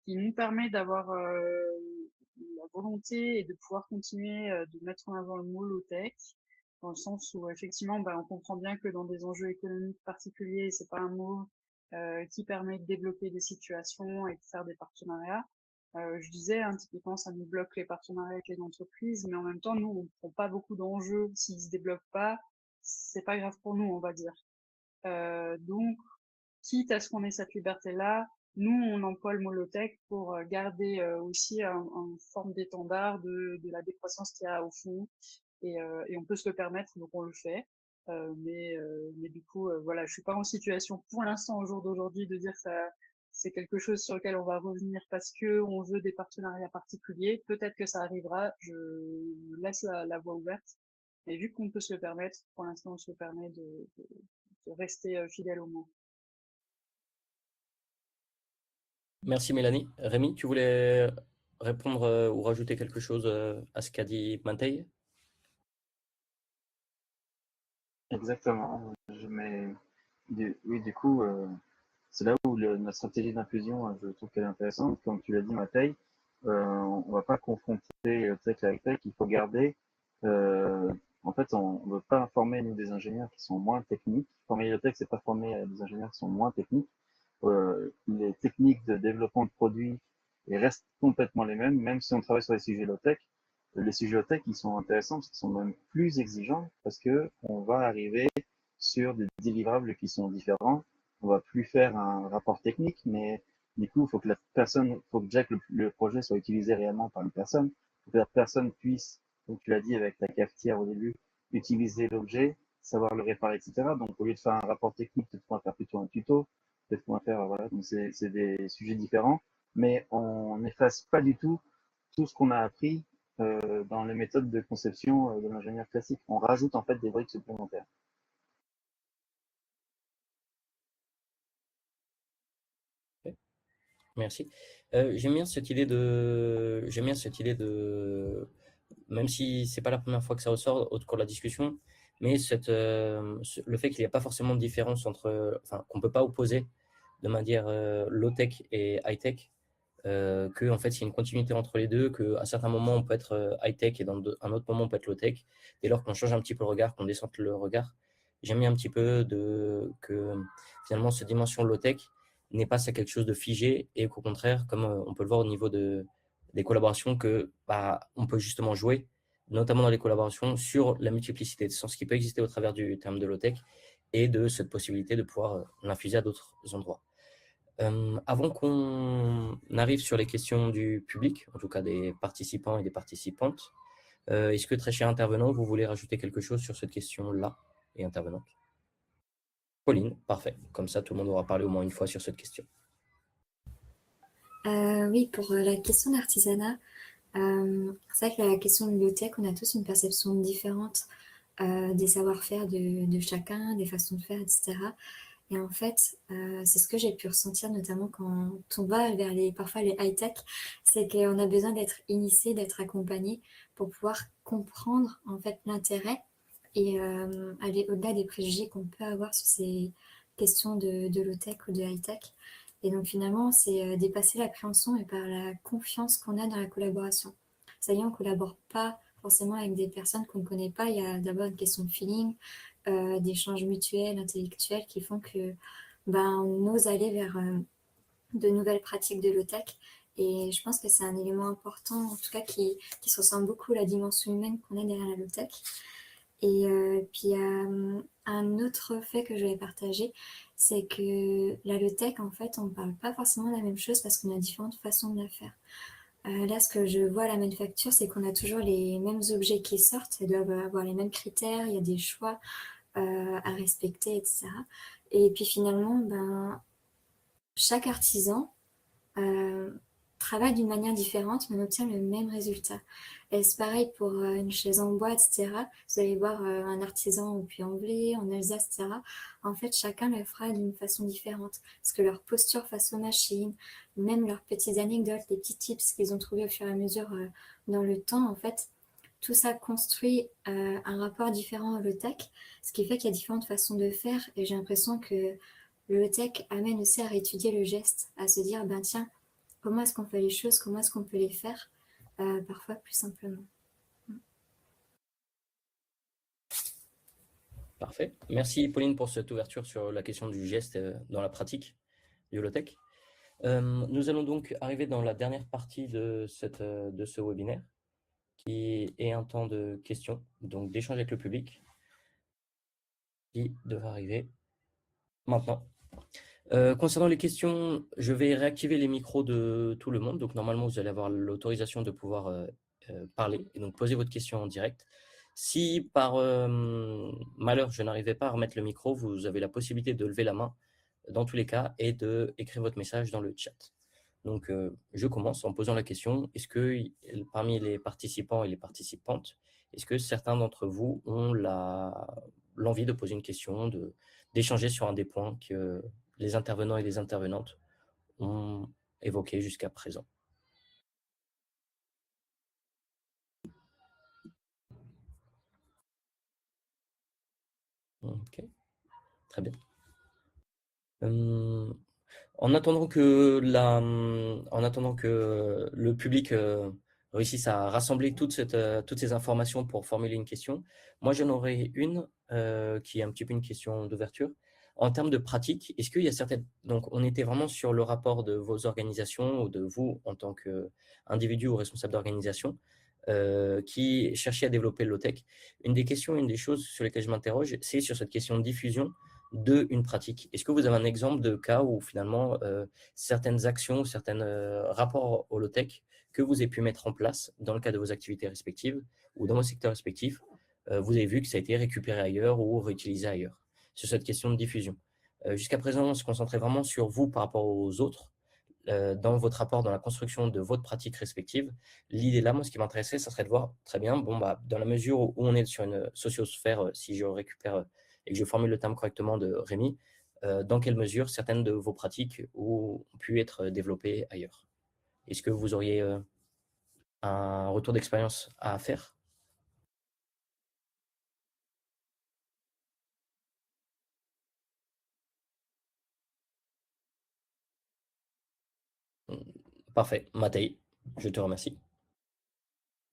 qui nous permet d'avoir la volonté et de pouvoir continuer de mettre en avant le mot low-tech, dans le sens où effectivement, on comprend bien que dans des enjeux économiques particuliers, c'est pas un mot qui permet de développer des situations et de faire des partenariats. Je disais, hein, typiquement, ça nous bloque les partenariats avec les entreprises, mais en même temps, nous, on prend pas beaucoup d'enjeux. S'ils se développent pas, c'est pas grave pour nous, on va dire. Donc, quitte à ce qu'on ait cette liberté-là, nous, on emploie le mot low-tech pour garder aussi une forme d'étendard de la décroissance qu'il y a au fond. Et on peut se le permettre, donc on le fait. Mais du coup, voilà, je suis pas en situation pour l'instant au jour d'aujourd'hui de dire que c'est quelque chose sur lequel on va revenir parce que on veut des partenariats particuliers. Peut-être que ça arrivera. Je laisse la voie ouverte. Mais vu qu'on peut se le permettre, pour l'instant, on se permet de rester fidèle au mot. Merci Mélanie. Rémi, tu voulais répondre ou rajouter quelque chose à ce qu'a dit Matei? Exactement. Oui, du coup, c'est là où notre stratégie d'inclusion, je trouve qu'elle est intéressante. Comme tu l'as dit, Matei, on va pas confronter tech avec tech. Il faut garder. euh, En fait, on ne veut pas former nous des ingénieurs qui sont moins techniques. Former le tech, c'est pas former des ingénieurs qui sont moins techniques. Les techniques de développement de produits restent complètement les mêmes, même si on travaille sur les sujets low-tech. Les sujets low-tech, ils sont intéressants parce qu'ils sont même plus exigeants parce que on va arriver sur des délivrables qui sont différents. On va plus faire un rapport technique, mais du coup, il faut que déjà que le projet soit utilisé réellement par une personne. Il faut que la personne puisse, comme tu l'as dit avec ta cafetière au début, utiliser l'objet, savoir le réparer, etc. Donc, au lieu de faire un rapport technique, peut-être qu'on va faire plutôt un tuto, peut-être qu'on va faire, voilà. Donc, c'est des sujets différents, mais on n'efface pas du tout ce qu'on a appris dans les méthodes de conception de l'ingénieur classique. On rajoute en fait des briques supplémentaires. Merci. J'aime bien cette idée de, même si c'est pas la première fois que ça ressort au cours de la discussion, mais le fait qu'il n'y a pas forcément de différence enfin, qu'on peut pas opposer de manière low-tech et high-tech, que en fait, il y a une continuité entre les deux, qu'à certains moments, on peut être high-tech et un autre moment, on peut être low-tech. Dès lors qu'on change un petit peu le regard, qu'on descend le regard, j'aime bien un petit peu que finalement, cette dimension low-tech n'est pas quelque chose de figé et qu'au contraire, comme on peut le voir au niveau des collaborations, on peut justement jouer, notamment dans les collaborations, sur la multiplicité de sens qui peut exister au travers du terme de low-tech et de cette possibilité de pouvoir l'infuser à d'autres endroits. Avant qu'on arrive sur les questions du public, en tout cas des participants et des participantes, est-ce que, très cher intervenant, vous voulez rajouter quelque chose sur cette question-là et intervenante? Pauline, parfait. Comme ça, tout le monde aura parlé au moins une fois sur cette question. Oui, pour la question d'artisanat, c'est vrai que la question de bibliothèque, on a tous une perception différente des savoir-faire de chacun, des façons de faire, etc. Et en fait, c'est ce que j'ai pu ressentir, notamment quand on va vers parfois les high-tech, c'est qu'on a besoin d'être initié, d'être accompagné pour pouvoir comprendre en fait l'intérêt et aller au-delà des préjugés qu'on peut avoir sur ces questions de low-tech ou de high-tech. Et donc finalement, c'est dépasser l'appréhension et par la confiance qu'on a dans la collaboration. Ça y est, on ne collabore pas forcément avec des personnes qu'on ne connaît pas. Il y a d'abord une question de feeling, d'échanges mutuels, intellectuels qui font que on ose aller vers de nouvelles pratiques de low-tech. Et je pense que c'est un élément important, en tout cas, qui se ressent beaucoup la dimension humaine qu'on a derrière la low-tech. Et puis, un autre fait que je vais partager, c'est que la low-tech, en fait, on ne parle pas forcément de la même chose parce qu'on a différentes façons de la faire. Là, ce que je vois à la manufacture, c'est qu'on a toujours les mêmes objets qui sortent, ils doivent avoir les mêmes critères, il y a des choix à respecter, etc. Et puis finalement, chaque artisan travaille d'une manière différente, mais on obtient le même résultat. Et c'est pareil pour une chaise en bois, etc. Vous allez voir un artisan au Puy-en-Velay, en Alsace, etc. En fait, chacun le fera d'une façon différente. Parce que leur posture face aux machines, même leurs petites anecdotes, les petits tips qu'ils ont trouvés au fur et à mesure dans le temps, en fait, tout ça construit un rapport différent au low-tech, ce qui fait qu'il y a différentes façons de faire. Et j'ai l'impression que le low-tech amène aussi à réétudier le geste, à se dire, tiens, comment est-ce qu'on fait les choses, comment est-ce qu'on peut les faire, parfois plus simplement. Parfait. Merci Pauline pour cette ouverture sur la question du geste dans la pratique du low-tech. Nous allons donc arriver dans la dernière partie de ce webinaire, qui est un temps de questions, donc d'échange avec le public, qui devrait arriver maintenant. Concernant les questions, je vais réactiver les micros de tout le monde. Donc normalement, vous allez avoir l'autorisation de pouvoir parler et donc poser votre question en direct. Si par malheur, je n'arrivais pas à remettre le micro, vous avez la possibilité de lever la main dans tous les cas et d'écrire votre message dans le chat. Donc, je commence en posant la question, est-ce que parmi les participants et les participantes, est-ce que certains d'entre vous ont l'envie de poser une question, d'échanger sur un des points que les intervenants et les intervenantes ont évoqués jusqu'à présent? Ok, très bien. En attendant que le public réussisse à rassembler toutes ces informations pour formuler une question, moi j'en aurais une qui est un petit peu une question d'ouverture. En termes de pratique, est-ce qu'il y a certaines... Donc on était vraiment sur le rapport de vos organisations ou de vous en tant qu'individu ou responsable d'organisation qui cherchez à développer le low-tech. Une des choses sur lesquelles je m'interroge, c'est sur cette question de diffusion d'une pratique. Est-ce que vous avez un exemple de cas où finalement certaines actions, certains rapports au low-tech que vous avez pu mettre en place dans le cadre de vos activités respectives ou dans vos secteurs respectifs, vous avez vu que ça a été récupéré ailleurs ou réutilisé ailleurs sur cette question de diffusion. Jusqu'à présent, on se concentrait vraiment sur vous par rapport aux autres, dans votre rapport, dans la construction de votre pratique respective. L'idée là, moi, ce qui m'intéressait, ça serait de voir, très bien, bon, bah, dans la mesure où on est sur une sociosphère, si je récupère et que je formule le terme correctement de Rémi, dans quelle mesure certaines de vos pratiques ont pu être développées ailleurs? Est-ce que vous auriez un retour d'expérience à faire? Parfait. Matei, je te remercie.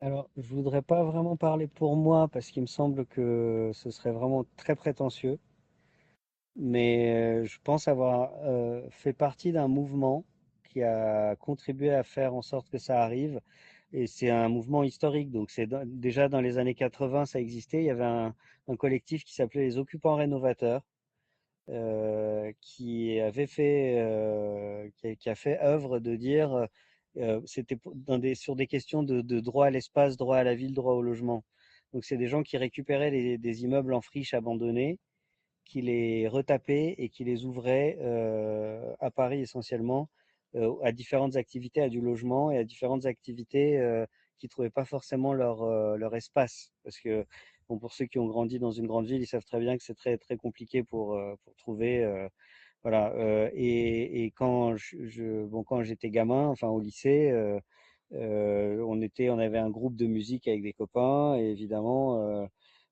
Alors, je voudrais pas vraiment parler pour moi parce qu'il me semble que ce serait vraiment très prétentieux, mais je pense avoir fait partie d'un mouvement qui a contribué à faire en sorte que ça arrive. Et c'est un mouvement historique, donc déjà dans les années 80, ça existait. Il y avait un collectif qui s'appelait les Occupants Rénovateurs, qui avait fait, qui a fait œuvre de dire, c'était sur des questions de droit à l'espace, droit à la ville, droit au logement. Donc c'est des gens qui récupéraient des immeubles en friche abandonnés, qui les retapaient et qui les ouvraient à Paris essentiellement, à différentes activités, à du logement et à différentes activités qui ne trouvaient pas forcément leur espace. Parce que bon, pour ceux qui ont grandi dans une grande ville, ils savent très bien que c'est très, très compliqué pour trouver. Voilà. Et quand j'étais gamin, enfin au lycée, on avait un groupe de musique avec des copains et évidemment,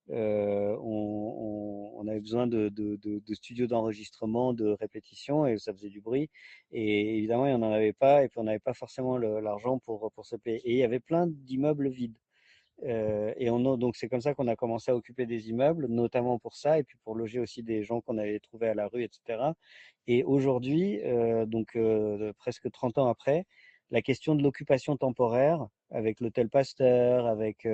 on avait besoin de studios d'enregistrement, de répétition et ça faisait du bruit. Et évidemment, il n'y en avait pas et puis on n'avait pas forcément l'argent pour se payer. Et il y avait plein d'immeubles vides. Donc c'est comme ça qu'on a commencé à occuper des immeubles, notamment pour ça, et puis pour loger aussi des gens qu'on avait trouvés à la rue, etc. Et aujourd'hui, presque 30 ans après, la question de l'occupation temporaire, avec l'hôtel Pasteur, avec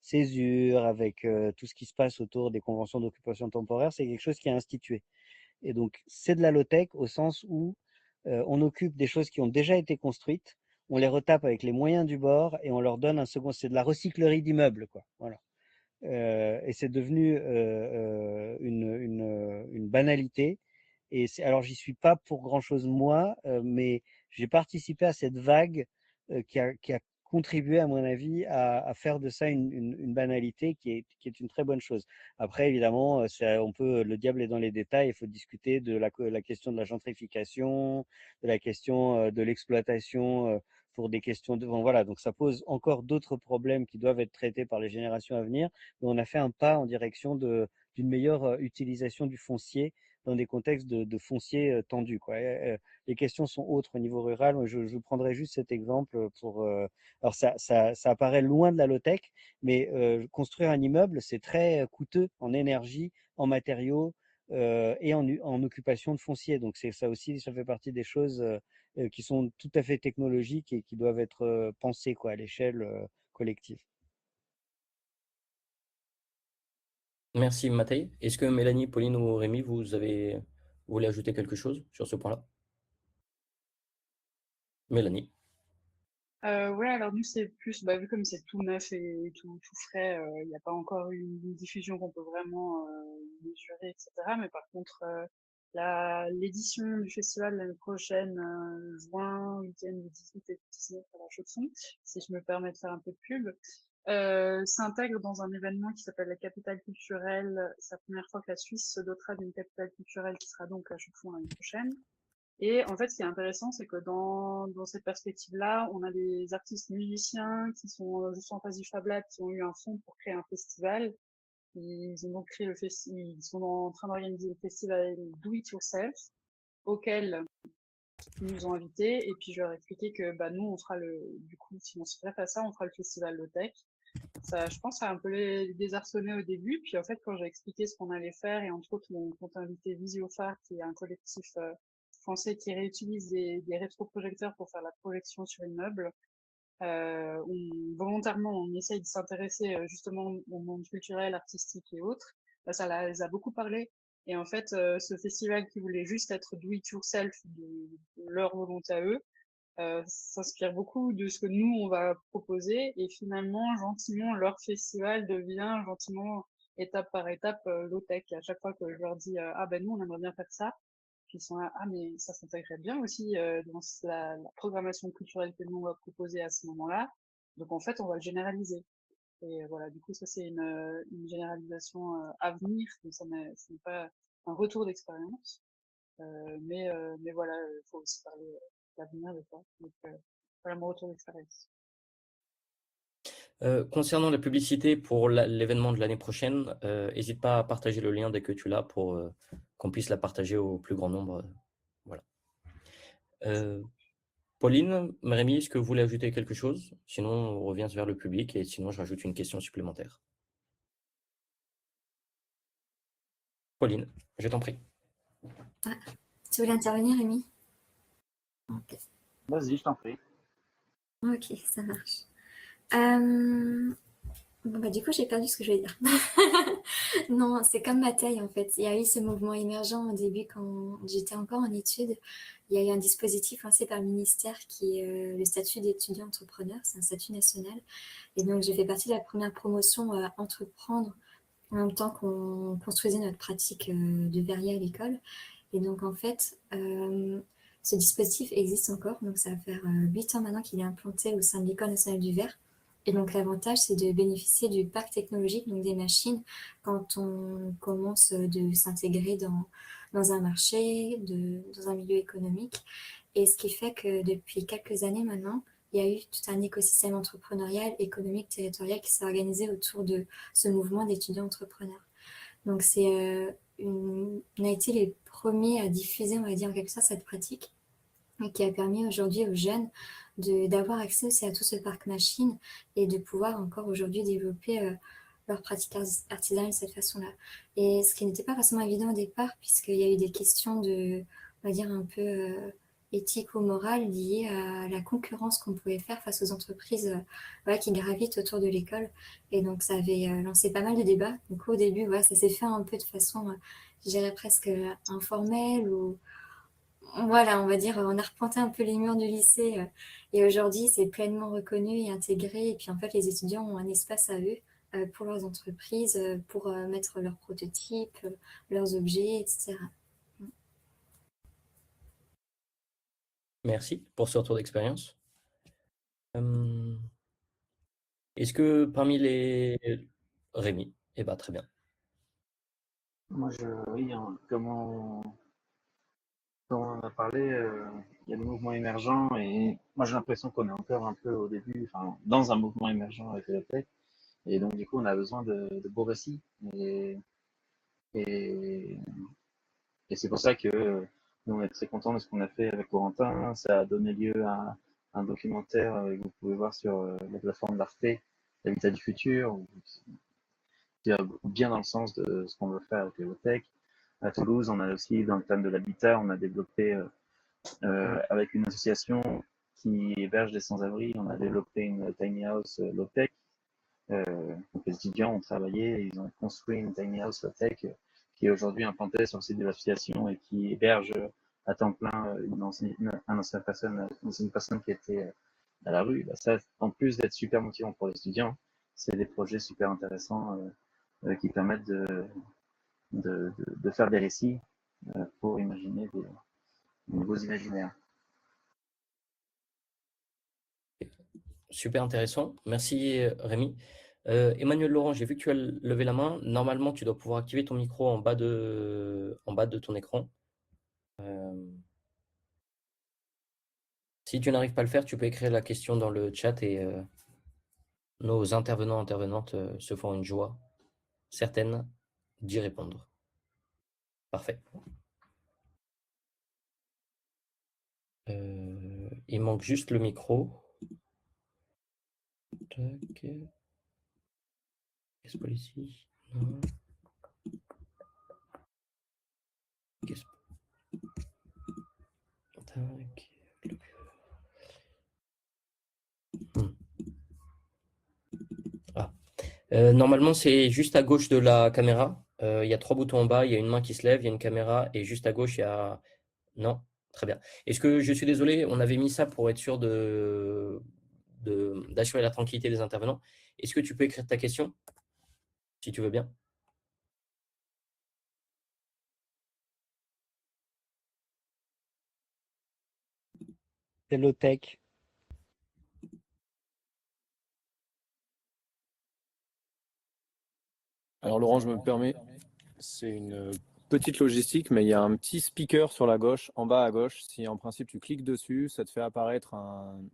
Césure, avec tout ce qui se passe autour des conventions d'occupation temporaire, c'est quelque chose qui est institué. Et donc c'est de la low-tech au sens où on occupe des choses qui ont déjà été construites, on les retape avec les moyens du bord et on leur donne un second. C'est de la recyclerie d'immeubles, quoi. Voilà. Et c'est devenu une banalité. Alors, j'y suis pas pour grand-chose moi, mais j'ai participé à cette vague qui a contribué, à mon avis, à faire de ça une banalité qui est une très bonne chose. Après, évidemment, le diable est dans les détails. Il faut discuter de la question de la gentrification, de la question de l'exploitation pour des questions de... Bon, voilà, donc ça pose encore d'autres problèmes qui doivent être traités par les générations à venir, mais on a fait un pas en direction d'une meilleure utilisation du foncier dans des contextes de foncier tendu, quoi. Les questions sont autres au niveau rural. Je prendrai juste cet exemple pour... alors ça apparaît loin de la low-tech, mais construire un immeuble, c'est très coûteux en énergie, en matériaux et en occupation de foncier. Donc ça aussi, ça fait partie des choses qui sont tout à fait technologiques et qui doivent être pensées, quoi, à l'échelle collective. Merci Matei. Est-ce que Mélanie, Pauline ou Rémi, vous avez Vous voulez ajouter quelque chose sur ce point-là? Mélanie? Ouais, alors nous, c'est plus, bah, vu comme c'est tout neuf et tout frais, il n'y a pas encore eu une diffusion qu'on peut vraiment mesurer, etc. Mais par contre, l'édition du festival l'année prochaine, juin, week-end du 18 et du 19 à la Chaux-de-Fonds, si je me permets de faire un peu de pub, s'intègre dans un événement qui s'appelle la capitale culturelle. C'est la première fois que la Suisse se dotera d'une capitale culturelle qui sera donc à Chaux-de-Fonds l'année prochaine. Et en fait, ce qui est intéressant, c'est que dans cette perspective-là, on a des artistes musiciens qui sont juste en face du Fab Lab, qui ont eu un fonds pour créer un festival. Ils ont donc créé ils sont en train d'organiser le festival Do It Yourself, auquel ils nous ont invités. Et puis, je leur ai expliqué que bah, nous, on fera du coup, si on se fait à ça, on fera le festival Low-Tech. Ça, je pense, ça a un peu les désarçonné au début. Puis, en fait, quand j'ai expliqué ce qu'on allait faire, et entre autres, mon compte invité Visiophare, qui est un collectif français qui réutilise des rétroprojecteurs pour faire la projection sur immeuble, volontairement, on essaye de s'intéresser justement au monde culturel, artistique et autres. Bah, ça les a beaucoup parlé. Et en fait, ce festival qui voulait juste être do it yourself de leur volonté à eux, s'inspire beaucoup de ce que nous, on va proposer. Et finalement, gentiment, leur festival devient gentiment, étape par étape, low-tech. À chaque fois que je leur dis, ah ben nous, on aimerait bien faire ça, puis ils sont là, ah mais ça s'intégrerait bien aussi dans la programmation culturelle que nous, on va proposer à ce moment-là. Donc en fait, on va le généraliser. Et voilà, du coup, ça c'est une généralisation à venir. Donc, ce n'est pas un retour d'expérience. Mais voilà, il faut aussi parler d'avenir des fois. Donc, voilà mon retour d'expérience. Concernant la publicité pour l'événement de l'année prochaine, n'hésite pas à partager le lien dès que tu l'as pour qu'on puisse la partager au plus grand nombre. Voilà. Pauline, Rémi, est-ce que vous voulez ajouter quelque chose? Sinon, on revient vers le public et sinon, je rajoute une question supplémentaire. Pauline, je t'en prie. Ah, tu voulais intervenir, Rémi? Ok. Vas-y, je t'en prie. Ok, ça marche. Bon, bah, du coup, j'ai perdu ce que je voulais dire. Non, c'est comme ma taille, en fait. Il y a eu ce mouvement émergent au début quand j'étais encore en études. Il y a eu un dispositif lancé par le ministère qui est le statut d'étudiant entrepreneur. C'est un statut national. Et donc, j'ai fait partie de la première promotion entreprendre en même temps qu'on construisait notre pratique de verrier à l'école. Et donc, en fait, ce dispositif existe encore. Donc, ça va faire 8 ans maintenant qu'il est implanté au sein de l'École nationale du verre. Et donc, l'avantage, c'est de bénéficier du parc technologique, donc des machines, quand on commence de s'intégrer dans un marché, dans un milieu économique. Et ce qui fait que depuis quelques années maintenant, il y a eu tout un écosystème entrepreneurial, économique, territorial qui s'est organisé autour de ce mouvement d'étudiants entrepreneurs. Donc, on a été les premiers à diffuser, on va dire en quelque sorte, cette pratique et qui a permis aujourd'hui aux jeunes d'avoir accès aussi à tout ce parc machine et de pouvoir encore aujourd'hui développer leur pratique artisanale de cette façon-là. Et ce qui n'était pas forcément évident au départ, puisqu'il y a eu des questions on va dire, un peu éthiques ou morales liées à la concurrence qu'on pouvait faire face aux entreprises voilà, qui gravitent autour de l'école. Et donc, ça avait lancé pas mal de débats. Donc, au début, voilà, ça s'est fait un peu de façon, je dirais presque informelle ou voilà, on va dire, on a arpenté un peu les murs du lycée et aujourd'hui, c'est pleinement reconnu et intégré. Et puis, en fait, les étudiants ont un espace à eux pour leurs entreprises, pour mettre leurs prototypes, leurs objets, etc. Merci pour ce retour d'expérience. Est-ce que parmi les... Rémi, eh ben, très bien. Moi, oui, comme on en a parlé, il y a le mouvement émergent et moi j'ai l'impression qu'on est encore un peu au début, enfin, dans un mouvement émergent avec la tech. Et donc, du coup, on a besoin de beaux récits. Et, et c'est pour ça que nous, on est très contents de ce qu'on a fait avec Corentin. Ça a donné lieu à un documentaire que vous pouvez voir sur la plateforme d'Arte, l'habitat du futur, qui va bien dans le sens de ce qu'on veut faire avec les low-tech. À Toulouse, on a aussi, dans le thème de l'habitat, on a développé, avec une association qui héberge des sans-abri, on a développé une tiny house low-tech. Donc les étudiants ont travaillé, ils ont construit une tiny house low-tech qui est aujourd'hui implanté sur le site de l'association et qui héberge à temps plein une ancienne personne qui était à la rue. Bah, ça, en plus d'être super motivant pour les étudiants, c'est des projets super intéressants qui permettent de faire des récits pour imaginer des nouveaux imaginaires. Super intéressant. Merci Rémi. Emmanuel Laurent, j'ai vu que tu as levé la main. Normalement, tu dois pouvoir activer ton micro en bas de ton écran. Si tu n'arrives pas à le faire, tu peux écrire la question dans le chat et nos intervenantes se font une joie certaine d'y répondre. Parfait. Il manque juste le micro. Tac. Qu'est-ce policy? Non. Qu'est-ce... Tac. Ah. Normalement, c'est juste à gauche de la caméra. Il y a 3 boutons en bas, il y a une main qui se lève, il y a une caméra, et juste à gauche, il y a... Non, très bien. Est-ce que je suis désolé, on avait mis ça pour être sûr d'assurer la tranquillité des intervenants. Est-ce que tu peux écrire ta question, si tu veux bien? C'est low-tech. Alors Laurent, je me permets, c'est une petite logistique, mais il y a un petit speaker sur la gauche, en bas à gauche. Si en principe tu cliques dessus, ça te fait apparaître une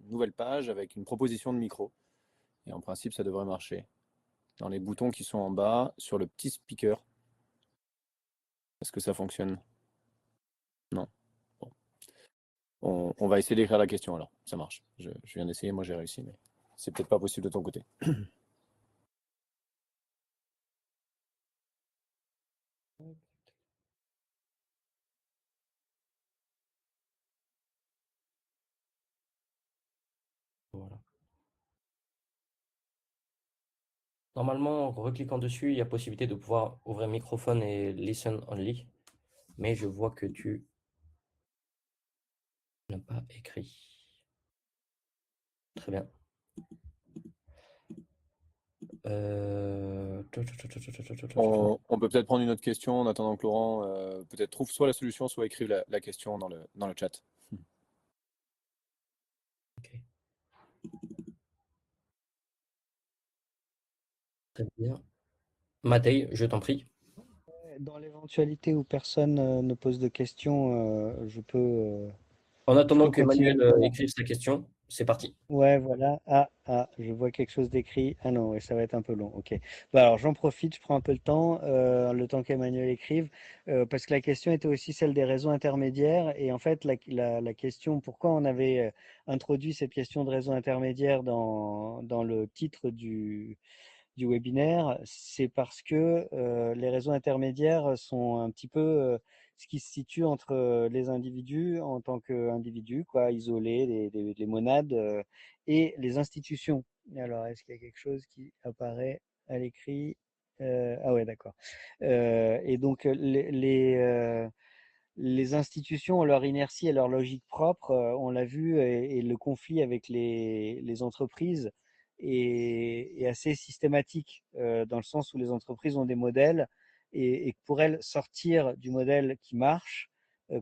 nouvelle page avec une proposition de micro. Et en principe, ça devrait marcher. Dans les boutons qui sont en bas, sur le petit speaker. Est-ce que ça fonctionne? Non. Bon. On va essayer d'écrire la question alors. Ça marche. Je viens d'essayer, moi j'ai réussi, mais c'est peut-être pas possible de ton côté. Voilà. Normalement, en recliquant dessus, il y a possibilité de pouvoir ouvrir microphone et listen only. Mais je vois que tu n'as pas écrit. Très bien. On peut peut-être prendre une autre question en attendant que Laurent peut-être trouve soit la solution, soit écrive la question dans le chat. Okay. Très bien. Matei, je t'en prie. Dans l'éventualité où personne ne pose de questions, je peux En attendant continuer. qu'Emmanuel écrive sa question, c'est parti. Ouais, voilà. Je vois quelque chose d'écrit. Ah non, ouais, ça va être un peu long. Ok. Bah alors, j'en profite, je prends un peu le temps qu'Emmanuel écrive, parce que la question était aussi celle des réseaux intermédiaires. Et en fait, la question, pourquoi on avait introduit cette question de réseau intermédiaire dans le titre du webinaire, c'est parce que les réseaux intermédiaires sont un petit peu ce qui se situe entre les individus en tant qu'individus, quoi, isolés, les monades, et les institutions. Alors, est-ce qu'il y a quelque chose qui apparaît à l'écrit? Ah ouais, d'accord. Et donc, les institutions ont leur inertie et leur logique propre, on l'a vu, et le conflit avec les entreprises est assez systématique, dans le sens où les entreprises ont des modèles et que pour elles, sortir du modèle qui marche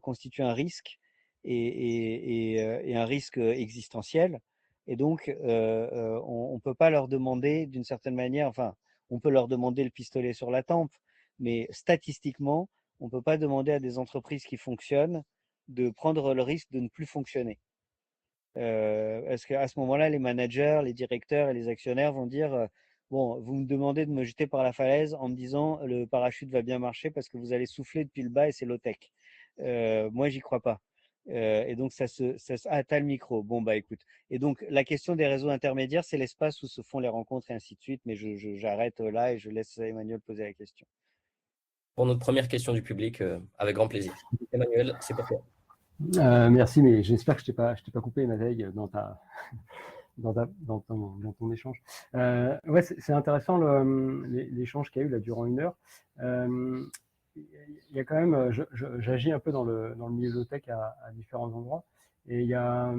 constitue un risque et un risque existentiel. Et donc, on ne peut pas leur demander d'une certaine manière, enfin, on peut leur demander le pistolet sur la tempe, mais statistiquement, on ne peut pas demander à des entreprises qui fonctionnent de prendre le risque de ne plus fonctionner. Est-ce qu'à ce moment-là, les managers, les directeurs et les actionnaires vont dire bon, vous me demandez de me jeter par la falaise en me disant le parachute va bien marcher parce que vous allez souffler depuis le bas et c'est low-tech. Moi, j'y crois pas. Et donc, t'as le micro. Bon, bah écoute. Et donc, la question des réseaux intermédiaires, c'est l'espace où se font les rencontres et ainsi de suite. Mais j'arrête là et je laisse Emmanuel poser la question. Pour notre première question du public, avec grand plaisir. Emmanuel, c'est pour toi. Merci, mais j'espère que je t'ai pas coupé, Matei, dans ton échange. Ouais, c'est intéressant l'échange qu'il y a eu là durant 1 heure. Il y a quand même, j'agis un peu dans le milieu de tech à différents endroits, et il y a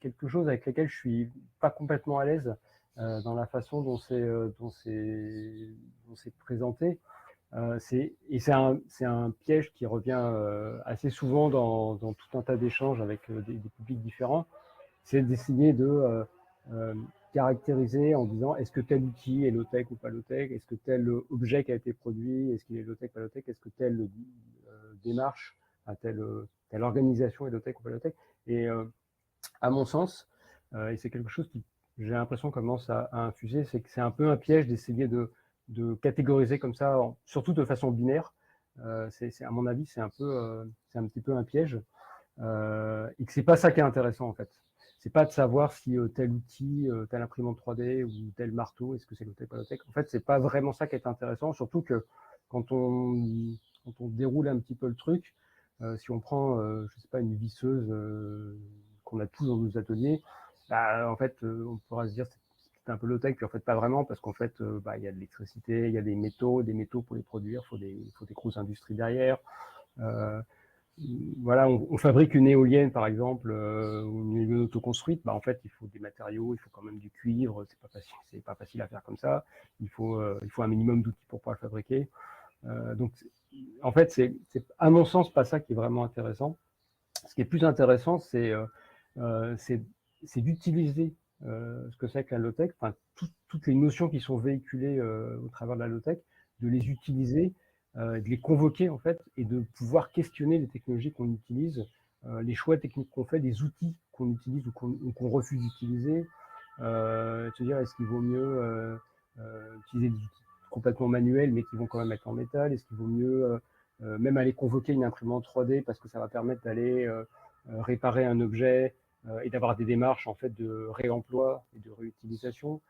quelque chose avec lequel je suis pas complètement à l'aise dans la façon dont c'est présenté. C'est un piège qui revient assez souvent dans tout un tas d'échanges avec des publics différents. C'est d'essayer de caractériser en disant est-ce que tel outil est low-tech ou pas low-tech, est-ce que tel objet qui a été produit, est-ce qu'il est low-tech ou pas low-tech, est-ce que telle démarche, telle organisation est low-tech ou pas low-tech. Et à mon sens, et c'est quelque chose qui, j'ai l'impression, commence à infuser, c'est que c'est un peu un piège d'essayer de catégoriser comme ça, surtout de façon binaire. À mon avis, c'est un petit peu un piège, et que c'est pas ça qui est intéressant en fait. C'est pas de savoir si tel outil, telle imprimante 3D ou tel marteau, est-ce que c'est low-tech, pas low-tech. En fait, c'est pas vraiment ça qui est intéressant, surtout que quand on déroule un petit peu le truc, si on prend, je sais pas, une visseuse qu'on a tous dans nos ateliers, bah, en fait, on pourra se dire c'est un peu low-tech, puis en fait pas vraiment, parce qu'en fait, bah, il y a de l'électricité, il y a des métaux pour les produire, faut des grosses industries derrière. Voilà, on fabrique une éolienne par exemple, ou une éolienne autoconstruite, bah en fait il faut des matériaux, il faut quand même du cuivre, c'est pas facile à faire comme ça. Il faut un minimum d'outils pour pouvoir le fabriquer. Donc en fait c'est à mon sens pas ça qui est vraiment intéressant. Ce qui est plus intéressant, c'est d'utiliser ce que c'est que la low-tech, enfin toutes les notions qui sont véhiculées au travers de la low-tech, de les utiliser, de les convoquer en fait, et de pouvoir questionner les technologies qu'on utilise, les choix techniques qu'on fait, les outils qu'on utilise ou qu'on refuse d'utiliser, se dire est-ce qu'il vaut mieux utiliser des outils complètement manuels mais qui vont quand même être en métal, est-ce qu'il vaut mieux même aller convoquer une imprimante 3D parce que ça va permettre d'aller réparer un objet et d'avoir des démarches en fait de réemploi et de réutilisation,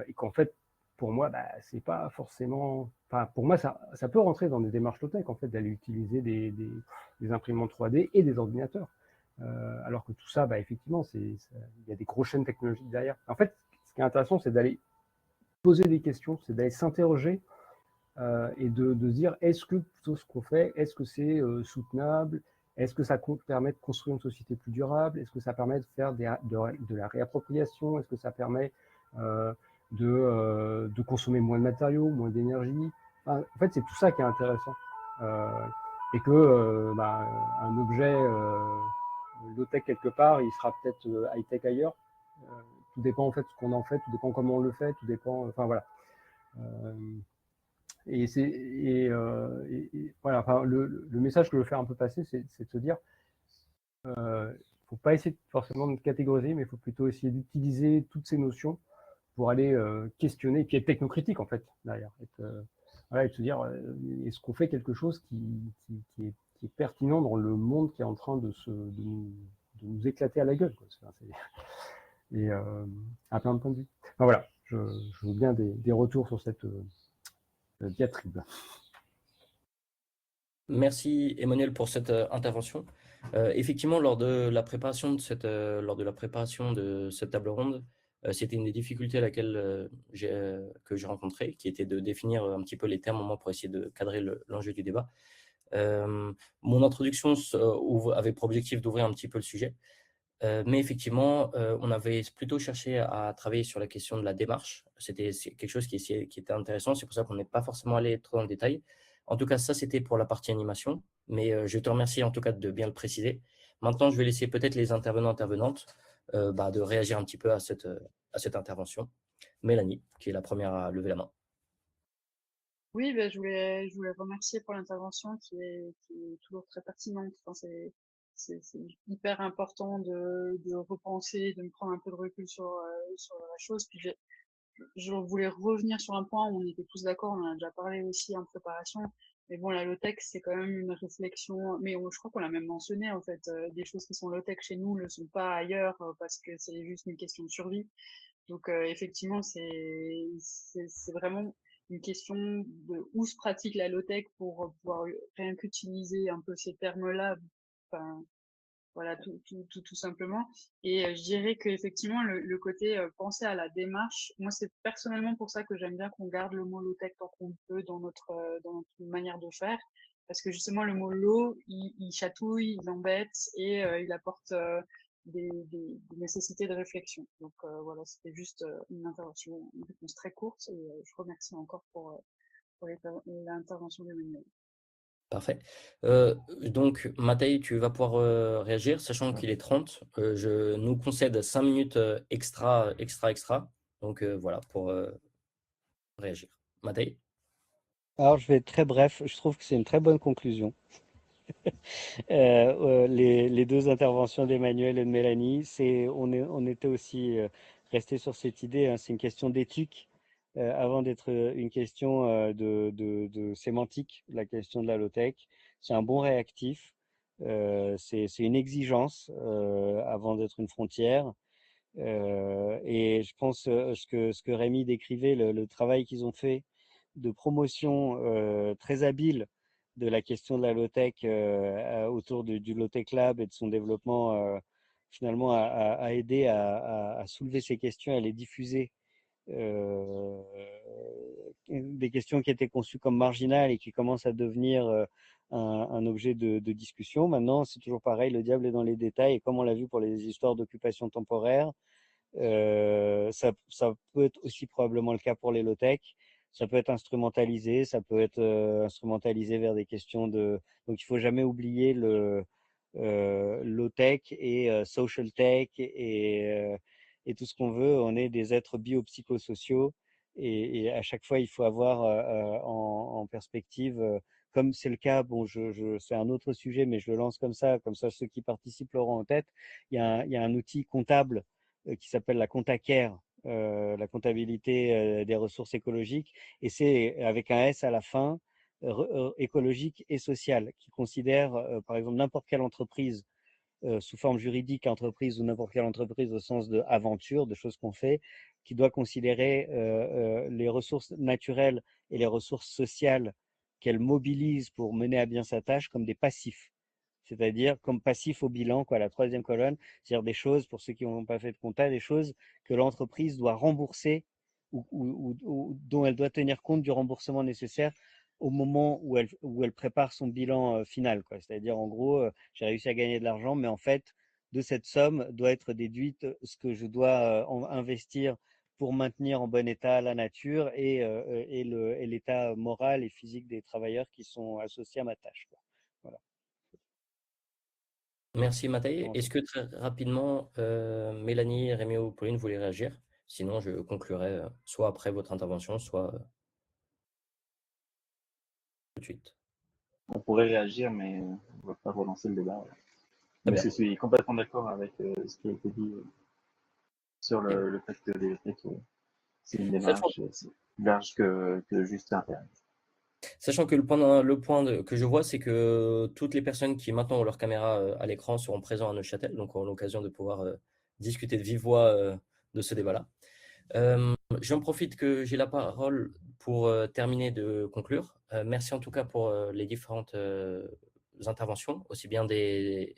et qu'en fait pour moi bah, c'est pas forcément, enfin pour moi ça peut rentrer dans des démarches low-tech en fait, d'aller utiliser des imprimantes 3D et des ordinateurs, alors que tout ça bah effectivement il y a des grosses chaînes technologiques derrière. En fait ce qui est intéressant c'est d'aller poser des questions, c'est d'aller s'interroger et de se dire est-ce que tout ce qu'on fait, est-ce que c'est soutenable, est-ce que ça permet de construire une société plus durable, est-ce que ça permet de faire de la réappropriation, est-ce que ça permet de consommer moins de matériaux, moins d'énergie. Enfin, en fait c'est tout ça qui est intéressant, et que bah, un objet low-tech quelque part il sera peut-être high-tech ailleurs. Tout dépend en fait ce qu'on en fait, tout dépend comment on le fait, tout dépend, enfin voilà. Et voilà, enfin, le message que je veux faire un peu passer, c'est de se dire, faut pas essayer forcément de catégoriser, mais il faut plutôt essayer d'utiliser toutes ces notions pour aller questionner, et puis être technocritique en fait derrière, voilà, et de se dire, est-ce qu'on fait quelque chose qui est pertinent dans le monde qui est en train de nous éclater à la gueule, quoi. Et à plein de points de vue. Enfin, voilà, je veux bien des retours sur cette diatribe. Merci Emmanuel pour cette intervention. Effectivement, lors de la préparation de cette table ronde, c'était une des difficultés à laquelle que j'ai rencontré, qui était de définir un petit peu les termes au moins pour essayer de cadrer l'enjeu du débat. Mon introduction avait pour objectif d'ouvrir un petit peu le sujet, mais effectivement, on avait plutôt cherché à travailler sur la question de la démarche. C'est quelque chose qui était intéressant, c'est pour ça qu'on n'est pas forcément allé trop dans le détail. En tout cas, ça, c'était pour la partie animation, mais je te remercie en tout cas de bien le préciser. Maintenant, je vais laisser peut-être les intervenantes de réagir un petit peu à cette intervention. Mélanie, qui est la première à lever la main. Oui, je voulais remercier pour l'intervention qui est toujours très pertinente. Enfin, c'est hyper important de repenser, de me prendre un peu de recul sur la chose. Puis je voulais revenir sur un point où on était tous d'accord, on en a déjà parlé aussi en préparation. Mais bon, la low-tech, c'est quand même une réflexion, mais je crois qu'on l'a même mentionné, en fait, des choses qui sont low-tech chez nous ne le sont pas ailleurs, parce que c'est juste une question de survie. Donc, effectivement, c'est vraiment une question de où se pratique la low-tech pour pouvoir rien qu'utiliser un peu ces termes-là. Enfin, Voilà, tout simplement. Et je dirais qu'effectivement, le côté penser à la démarche, moi, c'est personnellement pour ça que j'aime bien qu'on garde le mot low-tech tant qu'on peut dans notre manière de faire. Parce que justement, le mot low, il chatouille, il embête et il apporte des nécessités de réflexion. Donc voilà, c'était juste une intervention, une réponse très courte et je remercie encore pour l'intervention d'Emmanuel. Parfait. Donc, Matei, tu vas pouvoir réagir, sachant qu'il est 30. Je nous concède 5 minutes extra. Donc, voilà, pour réagir. Matei? Alors, je vais être très bref. Je trouve que c'est une très bonne conclusion. Les deux interventions d'Emmanuel et de Mélanie, on était aussi resté sur cette idée, hein, c'est une question d'éthique avant d'être une question de sémantique, la question de la low-tech. C'est un bon réactif, c'est une exigence avant d'être une frontière. Et je pense ce que Rémi décrivait, le travail qu'ils ont fait de promotion très habile de la question de la low-tech autour du low-tech lab et de son développement finalement a aidé à soulever ces questions, à les diffuser. Des questions qui étaient conçues comme marginales et qui commencent à devenir un objet de discussion. Maintenant, c'est toujours pareil, le diable est dans les détails, et comme on l'a vu pour les histoires d'occupation temporaire, ça peut être aussi probablement le cas pour les low-tech. Ça peut être instrumentalisé, ça peut être instrumentalisé vers des questions de... Donc, il faut jamais oublier le low-tech et social tech et tout ce qu'on veut. On est des êtres biopsychosociaux et à chaque fois, il faut avoir en perspective, comme c'est le cas, bon, c'est un autre sujet, mais je le lance comme ça ceux qui participent l'auront en tête. Il y a un outil comptable qui s'appelle la ContaCare, la comptabilité des ressources écologiques, et c'est avec un S à la fin, écologique et sociale, qui considère par exemple n'importe quelle entreprise sous forme juridique, entreprise ou n'importe quelle entreprise au sens de aventure, de choses qu'on fait, qui doit considérer les ressources naturelles et les ressources sociales qu'elle mobilise pour mener à bien sa tâche comme des passifs. C'est-à-dire comme passif au bilan, quoi, la troisième colonne, c'est-à-dire des choses, pour ceux qui n'ont pas fait de compta, des choses que l'entreprise doit rembourser ou dont elle doit tenir compte du remboursement nécessaire au moment où elle prépare son bilan final, quoi. C'est-à-dire, en gros, j'ai réussi à gagner de l'argent, mais en fait, de cette somme doit être déduite ce que je dois investir pour maintenir en bon état la nature et l'état moral et physique des travailleurs qui sont associés à ma tâche, quoi. Voilà. Merci, Matei. Est-ce que très rapidement, Mélanie, Rémi ou Pauline voulaient réagir? Sinon, je conclurai soit après votre intervention, soit tout de suite. On pourrait réagir, mais on ne va pas relancer le débat. Mais bien. je suis complètement d'accord avec ce qui a été dit sur le fait que les tech, c'est une démarche plus large que juste Internet. Sachant que le point que je vois, c'est que toutes les personnes qui maintenant ont leur caméra à l'écran seront présentes à Neuchâtel, donc auront l'occasion de pouvoir discuter de vive voix de ce débat-là. J'en profite que j'ai la parole pour terminer de conclure. Merci en tout cas pour les différentes interventions, aussi bien des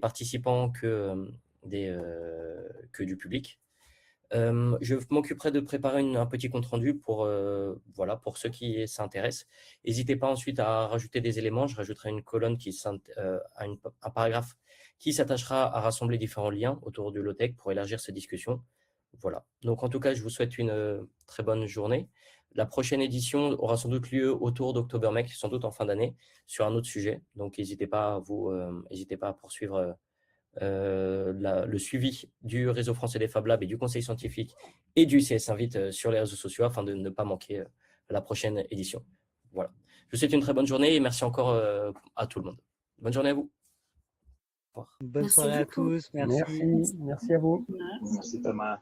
participants que du public. Je m'occuperai de préparer un petit compte-rendu pour ceux qui s'intéressent. N'hésitez pas ensuite à rajouter des éléments. Je rajouterai une colonne un paragraphe qui s'attachera à rassembler différents liens autour du low-tech pour élargir cette discussion. Voilà. Donc, en tout cas, je vous souhaite une très bonne journée. La prochaine édition aura sans doute lieu autour d'October-Mec, sans doute en fin d'année, sur un autre sujet. Donc, n'hésitez pas à poursuivre le suivi du réseau français des Fab Labs et du conseil scientifique et du CS Invite sur les réseaux sociaux afin de ne pas manquer la prochaine édition. Voilà. Je vous souhaite une très bonne journée et merci encore à tout le monde. Bonne journée à vous. Bonne Merci soirée à beaucoup. tous. Merci. Merci à vous. Merci Thomas.